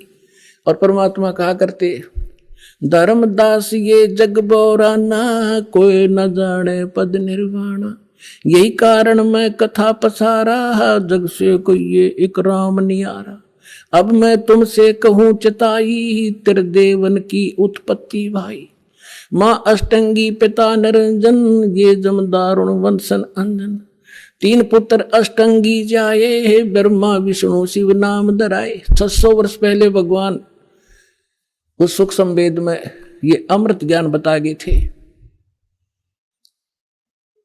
Speaker 1: और परमात्मा कहा करते, धर्मदास ये जग बोराना, कोई न जाने पद निर्वाणा। यही कारण मैं कथा पसारा, जग से कोई ये एक राम नियारा। अब मैं तुमसे कहूं चिताई, तेरे देवन की उत्पत्ति भाई। माँ अष्टंगी पिता निरंजन, ये जमदारुण वंशन अंजन। तीन पुत्र अष्टंगी जाए, ब्रह्मा विष्णु शिव नाम धराए। 600 वर्ष पहले भगवान उस सुख संवेद में ये अमृत ज्ञान बता गए थे।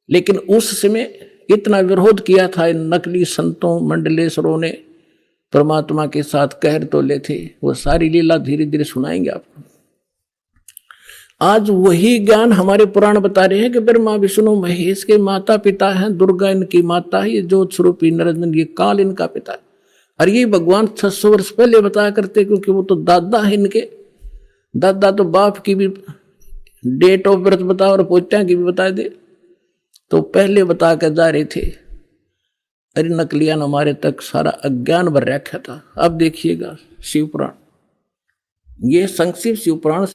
Speaker 1: लेकिन उस समय इतना विरोध किया था इन नकली संतों मंडलेश्वरों ने, परमात्मा के साथ कहर तो ले थे। वो सारी लीला धीरे धीरे सुनाएंगे आपको। आज वही ज्ञान हमारे पुराण बता रहे हैं कि ब्रह्मा विष्णु महेश के माता पिता हैं, दुर्गा इनकी माता है, ये ज्योत स्वरूपी निरंजन ये काल इनका पिता है। और ये भगवान 600 वर्ष पहले बताया करते, क्योंकि वो तो दादा है इनके। दादा तो बाप की भी डेट ऑफ बर्थ बता और पोत्या की भी बता दे, तो पहले बता कर जा रहे थे। अरे नकलियान हमारे तक सारा अज्ञान भर रखा था। अब देखिएगा शिवपुराण, ये संक्षिप्त शिवपुराण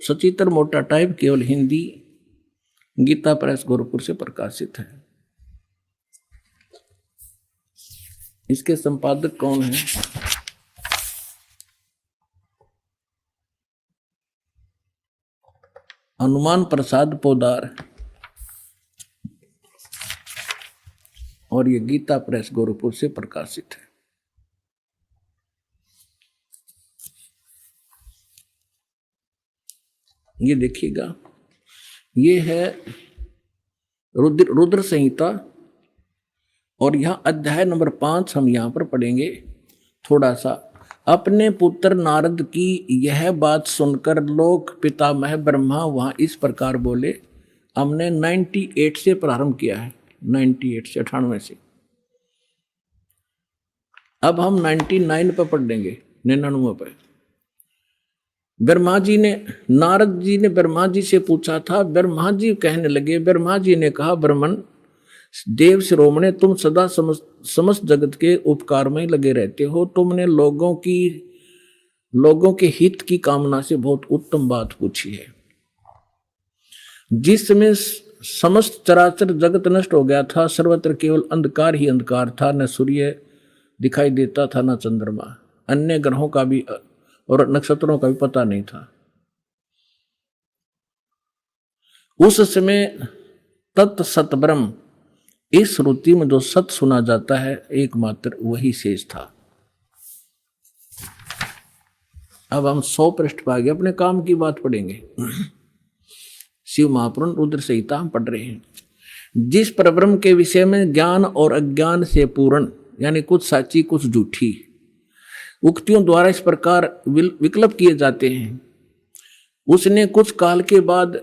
Speaker 1: सचित्र मोटा टाइप, केवल हिंदी, गीता प्रेस गोरखपुर से प्रकाशित है। इसके संपादक कौन है? हनुमान प्रसाद पोदार, और ये गीता प्रेस गोरखपुर से प्रकाशित है। ये देखिएगा, ये है रुद्र संहिता, और यहां अध्याय नंबर 5 हम यहां पर पढ़ेंगे थोड़ा सा। अपने पुत्र नारद की यह बात सुनकर लोक पितामह ब्रह्मा वहां इस प्रकार बोले। हमने 98 से प्रारंभ किया है, 98 से 98 से। अब हम 99 पर पढ़ लेंगे, 99 पर। ब्रह्मा जी ने, नारद जी ने ब्रह्मा जी से पूछा था। ब्रह्मा जी कहने लगे, ब्रह्मा जी ने कहा, ब्रह्मन देव शिरोमणे, तुम सदा समस्त जगत के उपकार में लगे रहते हो। तुमने लोगों के हित की कामना से बहुत उत्तम बात पूछी है। जिस समय समस्त चराचर जगत नष्ट हो गया था, सर्वत्र केवल अंधकार ही अंधकार था, न सूर्य दिखाई देता था न चंद्रमा, अन्य ग्रहों का भी और नक्षत्रों का भी पता नहीं था। उस समय तत् सत ब्रह्म, इस श्रुति में जो सत सुना जाता है एकमात्र वही शेष था। अब हम 100 पृष्ठ पर आगे अपने काम की बात पढ़ेंगे। शिव महापुराण रुद्र संहिता हम पढ़ रहे हैं। जिस परब्रह्म के विषय में ज्ञान और अज्ञान से पूर्ण, यानी कुछ साची कुछ झूठी उक्तियों द्वारा इस प्रकार विकल्प किए जाते हैं, उसने कुछ काल के बाद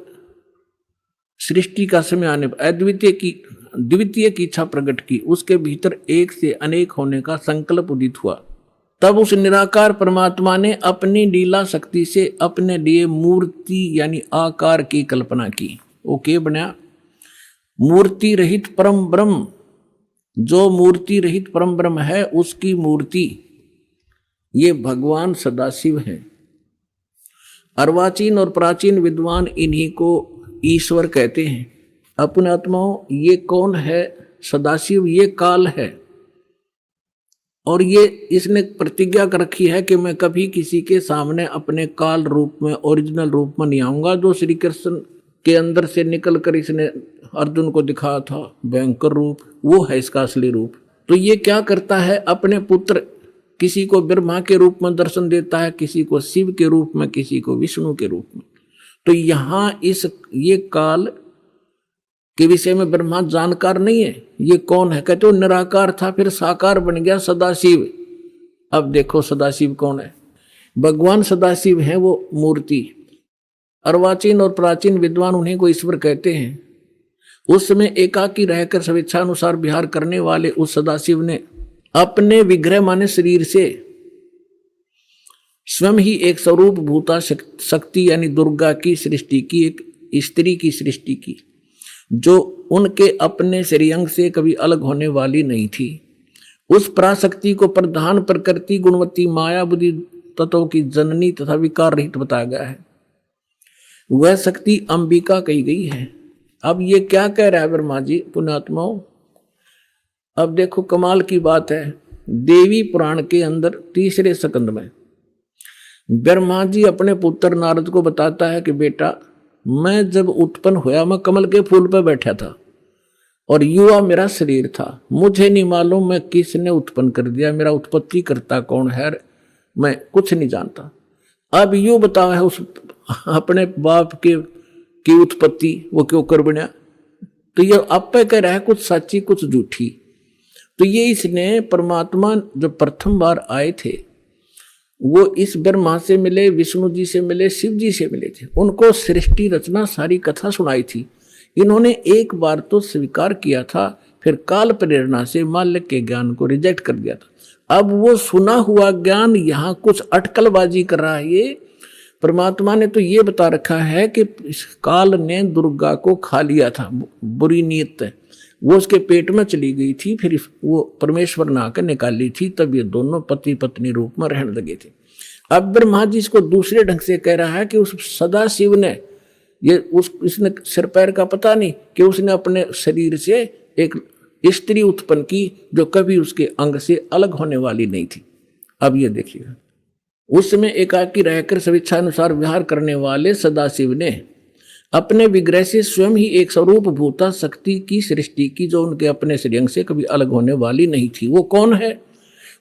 Speaker 1: सृष्टि का समय आने पर द्वितीय की इच्छा प्रकट की। उसके भीतर एक से अनेक होने का संकल्प उदित हुआ। तब उस निराकार परमात्मा ने अपनी लीला शक्ति से अपने लिए मूर्ति यानी आकार की कल्पना की। वो के बना? मूर्ति रहित परम ब्रह्म, जो मूर्ति रहित परम ब्रह्म है उसकी मूर्ति ये भगवान सदाशिव हैं। अर्वाचीन और प्राचीन विद्वान इन्हीं को ईश्वर कहते हैं। अपने आत्माओं, ये कौन है? सदाशिव ये काल है, और ये इसने प्रतिज्ञा कर रखी है कि मैं कभी किसी के सामने अपने काल रूप में, ओरिजिनल रूप में नहीं आऊंगा। जो श्री कृष्ण के अंदर से निकल कर इसने अर्जुन को दिखाया था भयंकर रूप, वो है इसका असली रूप। तो ये क्या करता है, अपने पुत्र किसी को ब्रह्मा के रूप में दर्शन देता है, किसी को शिव के रूप में, किसी को विष्णु के रूप में। तो यहां ये काल के विषय में ब्रह्मा जानकार नहीं है। ये कौन है, कहते वो निराकार था, फिर साकार बन गया सदाशिव। अब देखो सदाशिव कौन है, भगवान सदाशिव है वो मूर्ति। अर्वाचीन और प्राचीन विद्वान उन्हीं को ईश्वर कहते हैं। उस समय एकाकी रहकर स्वेच्छानुसार विहार करने वाले उस सदाशिव ने अपने विग्रह माने शरीर से स्वयं ही एक स्वरूप भूता शक्ति यानी दुर्गा की सृष्टि की, एक स्त्री की सृष्टि की, जो उनके अपने श्रेयंग से कभी अलग होने वाली नहीं थी। उस पराशक्ति को प्रधान प्रकृति गुणवती माया बुद्धि तत्वों की जननी तथा विकार रहित बताया गया है। वह शक्ति अंबिका कही गई है। अब ये क्या कह रहा है ब्रह्मा जी पुण्यात्माओं, अब देखो कमाल की बात है। देवी पुराण के अंदर तीसरे स्कंद में ब्रह्मा जी अपने पुत्र नारद को बताता है कि बेटा, मैं जब उत्पन्न हुआ मैं कमल के फूल पर बैठा था और युवा मेरा शरीर था। मुझे नहीं मालूम मैं किसने उत्पन्न कर दिया, मेरा उत्पत्ति करता कौन है, मैं कुछ नहीं जानता। अब यू बताओ है उस अपने बाप की उत्पत्ति वो क्यों कर बना। तो ये आप पे कह रहा है कुछ सच्ची कुछ झूठी। तो ये इसने परमात्मा जो प्रथम बार आए थे वो इस ब्रह्मा से मिले, विष्णु जी से मिले, शिव जी से मिले थे। उनको सृष्टि रचना सारी कथा सुनाई थी। इन्होंने एक बार तो स्वीकार किया था, फिर काल प्रेरणा से माल्य के ज्ञान को रिजेक्ट कर दिया था। अब वो सुना हुआ ज्ञान यहाँ कुछ अटकलबाजी कर रहा है। ये परमात्मा ने तो ये बता रखा है कि इस काल ने दुर्गा को खा लिया था, बुरी नीयत वो उसके पेट में चली गई थी, फिर वो परमेश्वर ने आकर निकाली थी, तब ये दोनों पति पत्नी रूप में रहने लगे थे। अब ब्रह्मा जी इसको दूसरे ढंग से कह रहा है कि उस सदाशिव ने इसने सिर पैर का पता नहीं कि उसने अपने शरीर से एक स्त्री उत्पन्न की जो कभी उसके अंग से अलग होने वाली नहीं थी। अब ये देखिएगा, उस समय एकाकी रहकर स्वेच्छानुसार विहार करने वाले सदाशिव ने अपने विग्रह से स्वयं ही एक स्वरूप भूता शक्ति की सृष्टि की जो उनके अपने श्रेयंग से कभी अलग होने वाली नहीं थी। वो कौन है?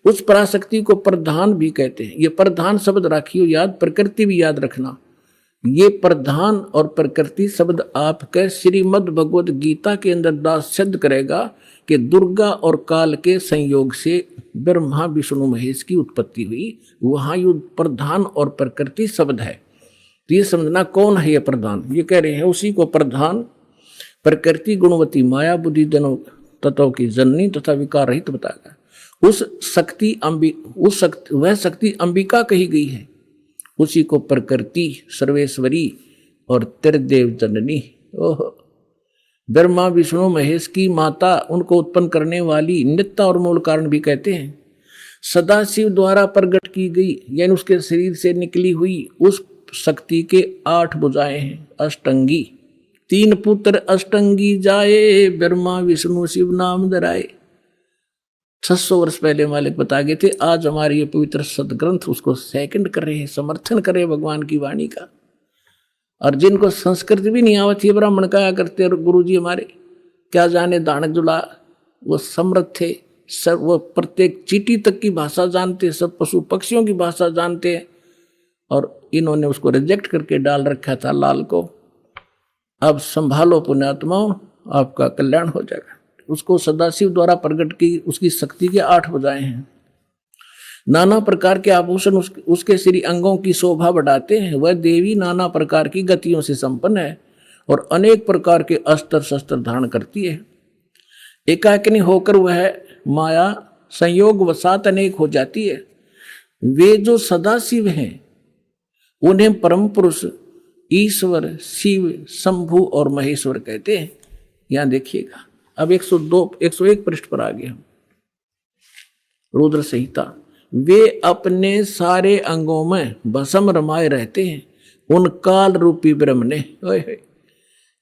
Speaker 1: उस पराशक्ति को प्रधान भी कहते हैं। ये प्रधान शब्द राखियो याद, प्रकृति भी याद रखना। ये प्रधान और प्रकृति शब्द आपके श्रीमद् भगवद गीता के अंदर दास सिद्ध करेगा कि दुर्गा और काल के संयोग से ब्रह्मा विष्णु महेश की उत्पत्ति हुई। वहां ये प्रधान और प्रकृति शब्द है। तो ये समझना कौन है ये प्रधान। ये कह रहे हैं उसी को प्रधान प्रकृति गुणवती माया बुद्धि दोनों तत्वों की जननी तथा विकार रहित बताया। वह शक्ति अंबिका कही गई है। उसी को प्रकृति सर्वेश्वरी और त्रिदेव जननी, ओह ब्रह्मा विष्णु महेश की माता, उनको उत्पन्न करने वाली नित्य और मूल कारण भी कहते हैं। सदाशिव द्वारा प्रकट की गई यानी उसके शरीर से निकली हुई उस शक्ति के 8 भुजाएं हैं। अष्टंगी 3 पुत्र अष्टंगी जाए, ब्रह्मा विष्णु शिव नाम धराए। 600 वर्ष पहले मालिक बता गए थे। आज हमारे ये पवित्र सदग्रंथ उसको सेकंड कर रहे हैं, समर्थन कर रहे हैं भगवान की वाणी का। और जिनको संस्कृत भी नहीं आवती ब्राह्मण कहा करते और गुरु जी हमारे क्या जाने दानक जुला, वो समृद्ध थे। सब वो प्रत्येक चींटी तक की भाषा जानते, सब पशु पक्षियों की भाषा जानते हैं। और इन्होंने उसको रिजेक्ट करके डाल रखा था लाल को। अब संभालो पुण्यात्माओं, आपका कल्याण हो जाएगा। उसको सदाशिव द्वारा प्रकट की उसकी शक्ति के 8 भुजाएं हैं। नाना प्रकार के आभूषण उसके श्री अंगों की शोभा बढ़ाते हैं। वह देवी नाना प्रकार की गतियों से संपन्न है और अनेक प्रकार के अस्त्र शस्त्र धारण करती है। एकाकिनी होकर वह माया संयोग वसात अनेक हो जाती है। वे जो सदाशिव हैं उन्हें परम पुरुष ईश्वर शिव शंभु और महेश्वर कहते हैं। यहां देखिएगा, अब 101 पृष्ठ पर आ गए हम। रुद्र संहिता। वे अपने सारे अंगों में भस्म रमाए रहते हैं उन काल रूपी ब्रह्म ने।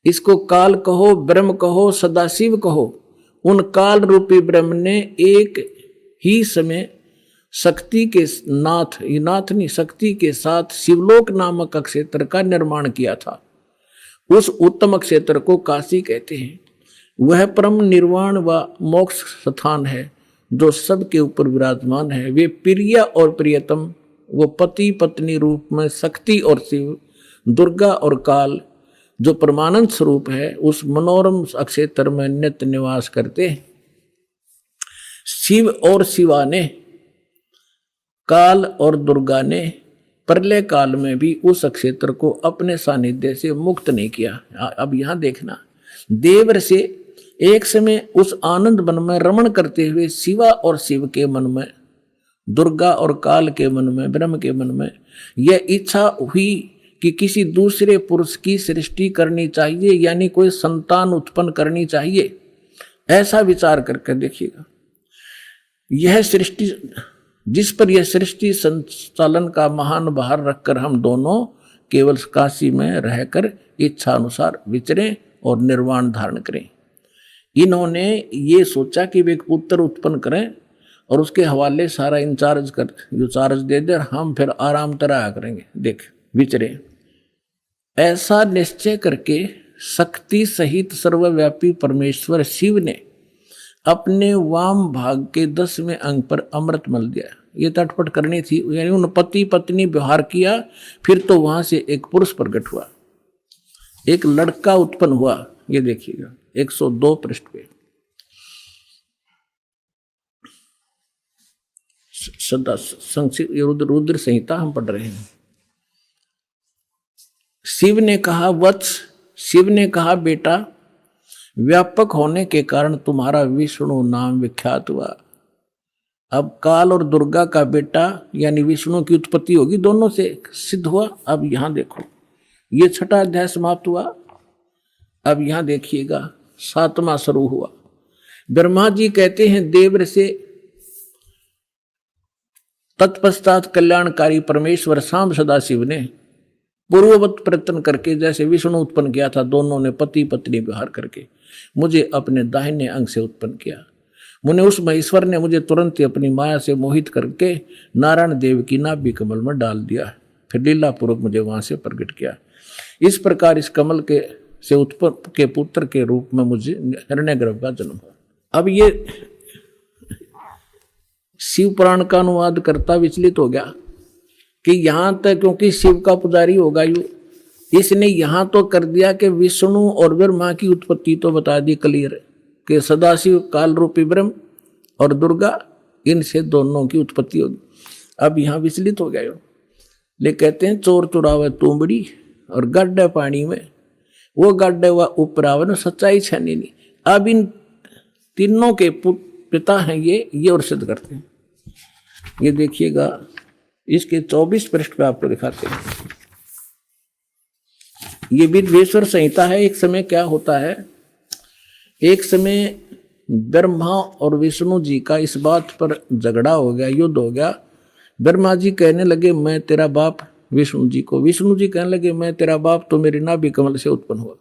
Speaker 1: इसको काल कहो, ब्रह्म कहो, सदाशिव कहो, उन काल रूपी ब्रह्म ने एक ही समय शक्ति के नाथ, ये नाथ नहीं, शक्ति के साथ शिवलोक नामक क्षेत्र का निर्माण किया था। उस उत्तम क्षेत्र को काशी कहते हैं। वह परम निर्वाण व मोक्ष स्थान है जो सबके ऊपर विराजमान है। वे प्रिय और प्रियतम, वो पति पत्नी रूप में शक्ति और शिव, दुर्गा और काल जो परमानंद स्वरूप है, उस मनोरम क्षेत्र में नित्य निवास करते हैं। शिव और शिवा ने, काल और दुर्गा ने प्रलय काल में भी उस क्षेत्र को अपने सानिध्य से मुक्त नहीं किया। अब यहां देखना, देव से एक समय उस आनंद वन में रमण करते हुए शिवा और शिव के मन में, दुर्गा और काल के मन में, ब्रह्म के मन में यह इच्छा हुई कि किसी दूसरे पुरुष की सृष्टि करनी चाहिए, यानी कोई संतान उत्पन्न करनी चाहिए। ऐसा विचार करके देखिएगा, यह सृष्टि, जिस पर यह सृष्टि संचालन का महान भार रखकर हम दोनों केवल काशी में रहकर इच्छा अनुसार विचरें और निर्वाण धारण करें। इन्होंने ये सोचा कि वे एक पुत्र उत्पन्न करें और उसके हवाले सारा इंचार्ज कर, जो चार्ज दे दे, हम फिर आराम तरह करेंगे, देख विचरे। ऐसा निश्चय करके शक्ति सहित सर्वव्यापी परमेश्वर शिव ने अपने वाम भाग के 10वें अंग पर अमृत मल दिया। ये तटपट करनी थी, यानी उन पति पत्नी व्यवहार किया। फिर तो वहां से एक पुरुष प्रकट हुआ, एक लड़का उत्पन्न हुआ। ये देखिएगा 102 पृष्ठ पे, सदा संक्षिप्त रुद्र संहिता हम पढ़ रहे हैं। शिव ने कहा, वत्स, शिव ने कहा, बेटा, व्यापक होने के कारण तुम्हारा विष्णु नाम विख्यात हुआ। अब काल और दुर्गा का बेटा यानी विष्णु की उत्पत्ति होगी, दोनों से सिद्ध हुआ। अब यहां देखो, ये 6वां अध्याय समाप्त हुआ। अब यहां देखिएगा 7वां शुरू हुआ। ब्रह्मा जी कहते हैं देव से, तत्पश्चात कल्याणकारी परमेश्वर शाम सदाशिव ने पूर्ववत प्रयत्न करके, जैसे विष्णु उत्पन्न किया था, दोनों ने पति पत्नी व्यवहार करके मुझे अपने दाहिने अंग से उत्पन्न किया। मुने उस महेश्वर ने मुझे तुरंत ही अपनी माया से मोहित करके नारायण देव की नाभि कमल में डाल दिया, फिर लीला पूर्वक मुझे वहां से प्रकट किया। इस प्रकार इस कमल के से उत्पन्न के पुत्र के रूप में मुझे हिरण्यगर्भ का जन्म हुआ। अब ये शिव पुराण का अनुवाद करता विचलित हो गया कि यहां तक, क्योंकि शिव का पुजारी होगा यू, इसने यहां तो कर दिया कि विष्णु और ब्रह्मा की उत्पत्ति तो बता दी क्लियर कि सदाशिव काल रूपी ब्रह्म और दुर्गा, इनसे दोनों की उत्पत्ति होगी। अब यहां विचलित हो गया यो, ले कहते हैं चोर चुरावे तुंबड़ी और गड्ढे पानी में, वो गड्ढे हुआ उपरावन सच्चाई छानी नहीं। अब इन तीनों के पिता हैं ये और सिद्ध करते हैं। ये देखिएगा, इसके 24 पृष्ठ पे आपको दिखाते हैं। ये विद्वेश्वर संहिता है। एक समय क्या होता है, एक समय ब्रह्मा और विष्णु जी का इस बात पर झगड़ा हो गया, युद्ध हो गया। ब्रह्मा जी कहने लगे मैं तेरा बाप विष्णु जी को, विष्णु जी कहने लगे मैं तेरा बाप, तो मेरी नाभि कमल से उत्पन्न हुआ।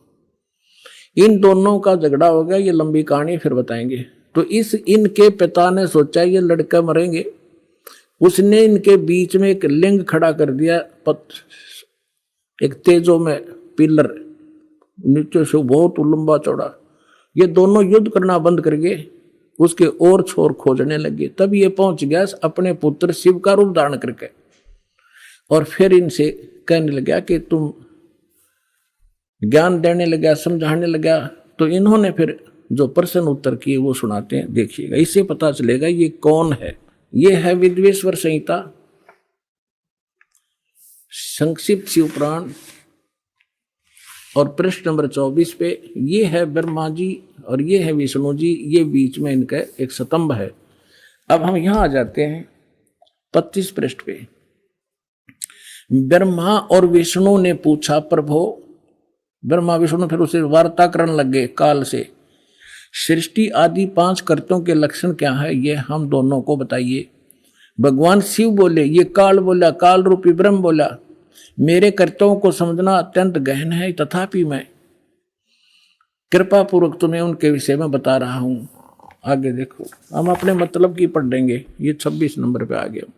Speaker 1: इन दोनों का झगड़ा हो गया। ये लंबी कहानी फिर बताएंगे। तो इनके पिता ने सोचा ये लड़का मरेंगे, उसने इनके बीच में एक लिंग खड़ा कर दिया, एक तेजो में पिलर, नीचे से बहुत लंबा चौड़ा। ये दोनों युद्ध करना बंद करके उसके और छोर खोजने लगे। तब ये पहुंच गया अपने पुत्र शिव का रूप धारण करके, और फिर इनसे कहने लगा कि तुम ज्ञान देने लगा, समझाने लगा। तो इन्होंने फिर जो प्रश्न उत्तर किए वो सुनाते हैं, देखिएगा, इससे पता चलेगा ये कौन है। ये है विद्वेश्वर संहिता, संक्षिप्त शिव पुराण, और पृष्ठ नंबर 24 पे ये है ब्रह्मा जी और ये है विष्णु जी, ये बीच में इनका एक स्तंभ है। अब हम यहां आ जाते हैं 25 पृष्ठ पे। ब्रह्मा और विष्णु ने पूछा, प्रभो, ब्रह्मा विष्णु फिर उसे वार्ता करने लगे काल से, सृष्टि आदि 5 कर्तों के लक्षण क्या है, ये हम दोनों को बताइए। भगवान शिव बोले, ये काल बोला, काल रूपी ब्रह्म बोला, मेरे कर्तव्यों को समझना अत्यंत गहन है, तथापि मैं कृपा पूर्वक तुम्हें उनके विषय में बता रहा हूं। आगे देखो, हम अपने मतलब की पढ़ देंगे। ये 26 नंबर पे आ गया।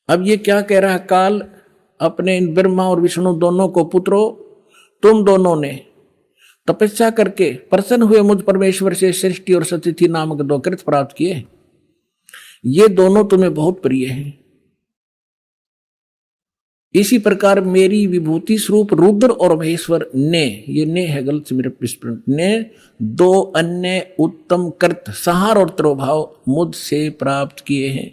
Speaker 1: अब ये क्या कह रहा है, काल अपने इन ब्रह्मा और विष्णु दोनों को, पुत्रो तुम दोनों ने तपस्या करके प्रसन्न हुए मुझ परमेश्वर से सृष्टि और सतिथि नामक 2 कृत प्राप्त किए। ये दोनों तुम्हें बहुत प्रिय हैं। इसी प्रकार मेरी विभूति स्वरूप रुद्र और महेश्वर ने, ये ने है गलत से मेरे विस्मरण, ने 2 अन्य उत्तम कृत संहार और तिरोभाव मुझसे प्राप्त किए हैं।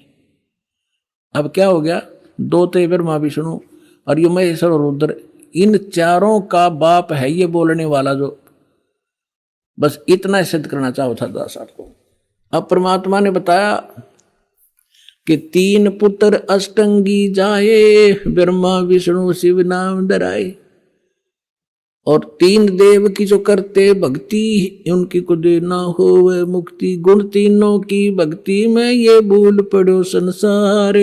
Speaker 1: अब क्या हो गया, 2 तो ब्रह्मा विष्णु और ये महेश्वर और रुद्र, इन चारों का बाप है ये बोलने वाला, जो बस इतना सिद्ध करना चाहो था दास आपको। अब परमात्मा ने बताया कि 3 पुत्र अष्टंगी जाए, ब्रह्मा विष्णु शिव नाम धराए, और 3 देव की जो करते भक्ति, उनकी को देना हो वह मुक्ति। गुण तीनों की भक्ति में ये भूल पड़ो संसार,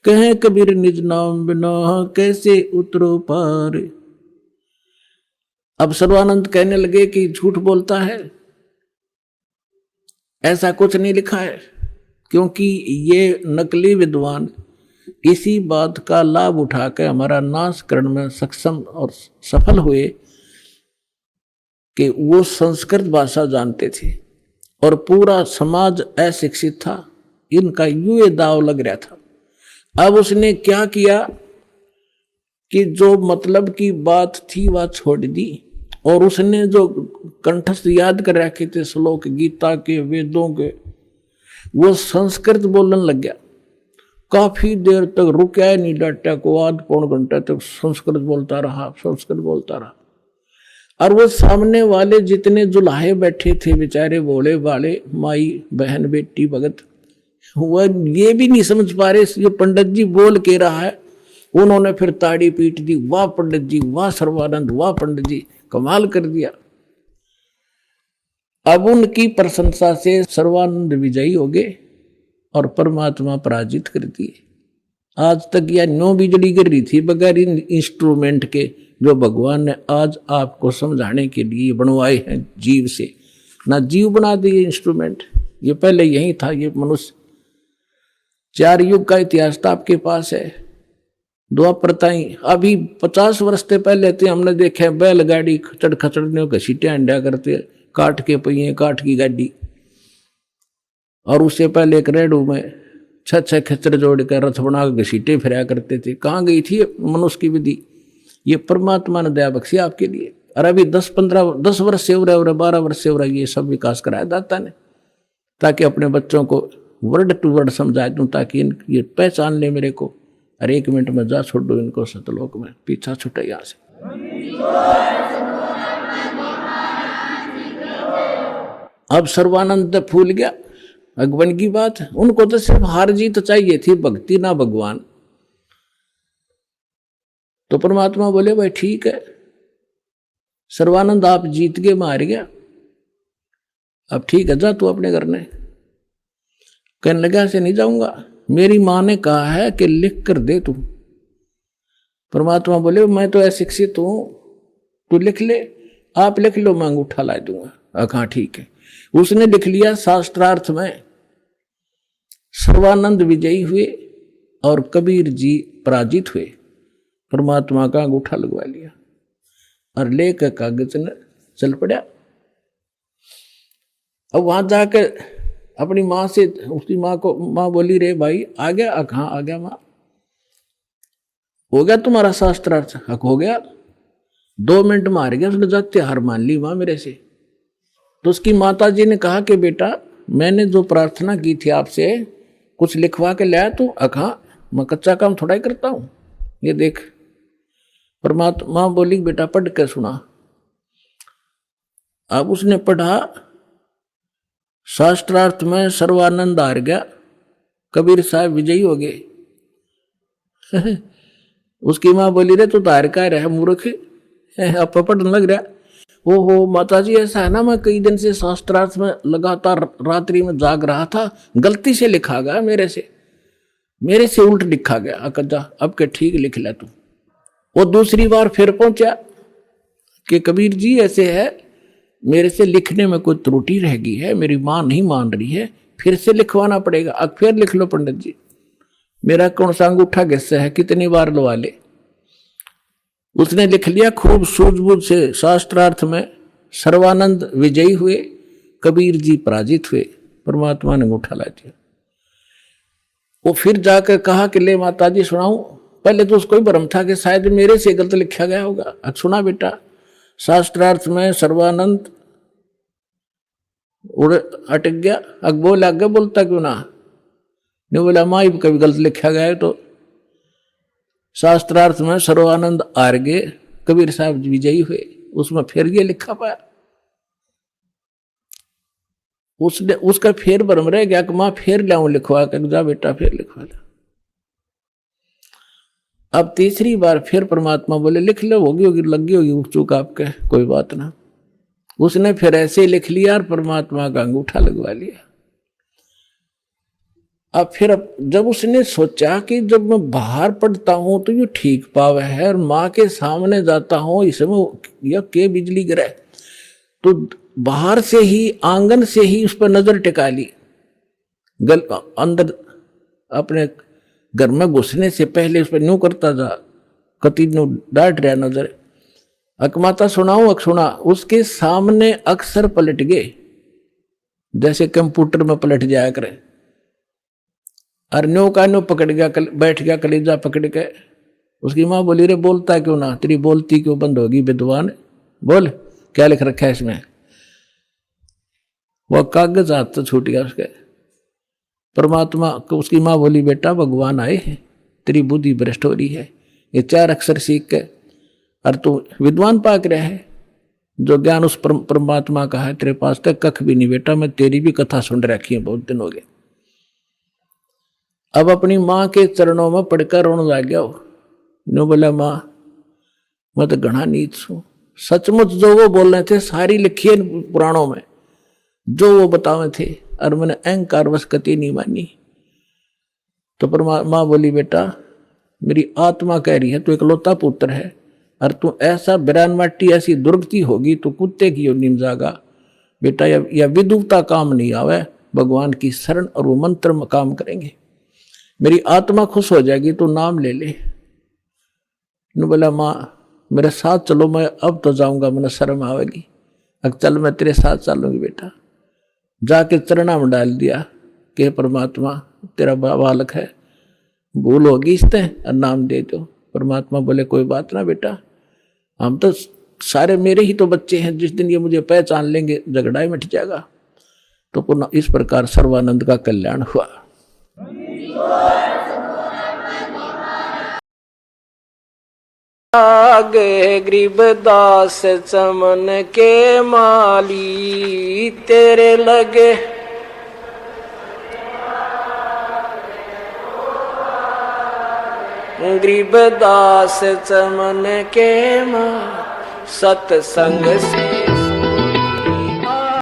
Speaker 1: कहे कबीर निज नाम बिना कैसे उतरो पार। अब सर्वानंद कहने लगे कि झूठ बोलता है, ऐसा कुछ नहीं लिखा है, क्योंकि ये नकली विद्वान इसी बात का लाभ उठाकर हमारा नाश करने में सक्षम और सफल हुए कि वो संस्कृत भाषा जानते थे और पूरा समाज अशिक्षित था। इनका यूं दाव लग रहा था। अब उसने क्या किया कि जो मतलब की बात थी वह छोड़ दी, और उसने जो कंठस्थ याद कर रखे थे श्लोक गीता के, वेदों के, वो संस्कृत बोलने लग गया। काफी देर तक रुका नहीं, डाटा को आध पौन घंटा तक संस्कृत बोलता रहा, संस्कृत बोलता रहा। और वो सामने वाले जितने जुलाहे बैठे थे बेचारे भोले भाले माई बहन बेटी भगत, वह ये भी नहीं समझ पा रहे ये पंडित जी बोल के रहा है। उन्होंने फिर ताड़ी पीट दी, वाह पंडित जी, वाह सर्वानंद, वाह पंडित जी, कमाल कर दिया। अब उनकी प्रशंसा से सर्वानंद विजयी हो गए और परमात्मा पराजित कर दिए। आज तक यह 9 बिजली गिर रही थी बगैर इन इंस्ट्रूमेंट के, जो भगवान ने आज आपको समझाने के लिए बनवाए हैं जीव से। ना जीव बना दिए इंस्ट्रूमेंट, ये पहले यही था। ये मनुष्य 4 युग का इतिहास तो आपके पास है। द्वापर ताई अभी 50 वर्ष से पहले थे, हमने देखे बैलगाड़ी खचड़ खचड़ने घसीटे अंडा करते, काठ के पहिए, काठ की गाड़ी। और उससे पहले एक रेडू में 6 खच्चर जोड़ कर रथ बना कर घसीटे फिरा करते थे। कहाँ गई थी मनुष्य की विधि? ये परमात्मा ने दया बख्शी आपके लिए। और अभी 10 वर्ष से हो रहा है, 12 वर्ष से हो रहा है, ये सब विकास कराया दाता ने, ताकि अपने बच्चों को वर्ड टू वर्ड समझा दूं, ताकि ये पहचान ले मेरे को। और 1 मिनट में जा छोड़ दो इनको सतलोक में, पीछा छुटे यहाँ से। अब सर्वानंद फूल गया भगवान की बात। उनको तो सिर्फ हार जीत चाहिए थी, भक्ति ना भगवान। तो परमात्मा बोले भाई ठीक है सर्वानंद, आप जीत के मार गया, अब ठीक है जा तू अपने घर ने। कहने लगा से नहीं जाऊंगा, मेरी मां ने कहा है कि लिख कर दे तू। परमात्मा बोले मैं तो अशिक्षित हूं, तू लिख ले। आप लिख लो, मैं अंगूठा ला दूंगा। हाँ ठीक है। उसने लिख लिया। शास्त्रार्थ में सर्वानंद विजयी हुए और कबीर जी पराजित हुए। परमात्मा का अंगूठा लगवा लिया और लेकर कागज ने चल पड़ा। अब वहां जाकर अपनी माँ से, उसकी माँ को, माँ बोली रे भाई आ गया? कहाँ आ गया माँ? हो गया तुम्हारा शास्त्रार्थ? हक हो गया। 2 मिनट में हार गया। उसने जाते हार मान ली माँ मेरे से। तो उसकी माता जी ने कहा कि बेटा मैंने जो प्रार्थना की थी आपसे, कुछ लिखवा के लाया तो? हाँ, मैं कच्चा काम थोड़ा ही करता हूं, ये देख। परमात्मा बोली बेटा पढ़ के सुना। अब उसने पढ़ा। शास्त्रार्थ में सर्वानंद हार गया, कबीर साहब विजयी हो गए। उसकी माँ बोली रे तू तो हार का रहा मूर्ख, अब पढ़ने लग रहा। ओहो माता जी ऐसा है ना, मैं कई दिन से शास्त्रार्थ में लगातार रात्रि में जाग रहा था, गलती से लिखा गया मेरे से उल्ट लिखा गया। अकजा अब के ठीक लिख ले तू। वो दूसरी बार फिर पहुंचा कि कबीर जी ऐसे है मेरे से लिखने में कोई त्रुटि रह गई है, मेरी माँ नहीं मान रही है, फिर से लिखवाना पड़ेगा। अब फिर लिख लो पंडित जी, मेरा कौन सा अंगूठा किस्सा है, कितनी बार लवा ले। उसने लिख लिया खूब सूझबूझ से, शास्त्रार्थ में सर्वानंद विजयी हुए, कबीर जी पराजित हुए, परमात्मा ने अंगूठा ला दिया। वो फिर जाकर कहा कि ले माता जी सुनाऊं। पहले तो उसको ही भ्रम था कि शायद मेरे से गलत लिखा गया होगा। अब सुना बेटा, शास्त्रार्थ में सर्वानंद उड़ अटक गया। अब बोल आगे बोलता क्यों ना, नहीं बोला माँ कभी गलत लिखा गया है तो शास्त्रार्थ में सर्वानंद हार गए, कबीर साहब विजयी हुए, उसमें फिर ये लिखा पाया। उसने उसका फिर भ्रम रह गया कि माँ फिर लाऊं लिखवा के, जा बेटा फिर लिखवा ला। अब तीसरी बार फिर परमात्मा बोले लिख लो, होगी होगी लगी होगी चूक आपके, कोई बात ना। उसने फिर ऐसे लिख लिया और परमात्मा का अंगूठा लगवा लिया। अब फिर जब उसने सोचा कि जब मैं बाहर पढ़ता हूं तो ये ठीक पाव है और माँ के सामने जाता हूं इसमें यह के बिजली गिरे, तो बाहर से ही आंगन से ही उस पर नजर टिका ली। अंदर अपने घर में घुसने से पहले उस पर न्यू करता था, कति न्यू डांट रहा नजर। अकमाता सुनाऊं सुना, उसके सामने अक्सर पलट गए जैसे कंप्यूटर में पलट जाया करे। और न्यू का न्यू पकड़ गया, बैठ गया कलेजा पकड़ के। उसकी माँ बोली रे बोलता क्यों ना, तेरी बोलती क्यों बंद होगी विद्वान, बोल क्या लिख रखा है इसमें। वह कागज हाथ से छूट गया उसके। परमात्मा को उसकी माँ बोली बेटा भगवान आए हैं, तेरी बुद्धि भ्रष्ट हो रही है, ये 4 अक्षर सीख के और तू विद्वान पाक रहा है। जो ज्ञान उस परमात्मा का है तेरे पास तक कख भी नहीं बेटा, मैं तेरी भी कथा सुन रखी है, बहुत दिन हो गए। अब अपनी माँ के चरणों में पड़कर रोने लग गया। नो बोला माँ मैं तो घना नीच हूं, सचमुच जो वो बोल रहे थे सारी लिखी है पुराणों में, जो वो बतावे थे, और मैंने अहंकार वश कति नहीं मानी। तो माँ बोली बेटा मेरी आत्मा कह रही है तू इकलौता पुत्र है, और तू ऐसा बिरान माटी ऐसी दुर्गति होगी तो कुत्ते की योनि में जागा बेटा। या विदुता काम नहीं आवे, भगवान की शरण और वो मंत्र में काम करेंगे, मेरी आत्मा खुश हो जाएगी, तो नाम ले ले। न बोला माँ मेरे साथ चलो, मैं अब तो जाऊंगा, मैंने शर्म आवेगी। अब चल मैं तेरे साथ चलूंगी बेटा। जाके चरणा में डाल दिया कि परमात्मा तेरा बालक है, भूल होगी इससे और नाम दे दो। परमात्मा बोले कोई बात ना बेटा, हम तो सारे मेरे ही तो बच्चे हैं, जिस दिन ये मुझे पहचान लेंगे झगड़ा ही मिट जाएगा। तो पुनः इस प्रकार सर्वानंद का कल्याण हुआ। आगे गरीबदास चमन के माली, तेरे लगे गरीबदास चमन के माली, सत्संग से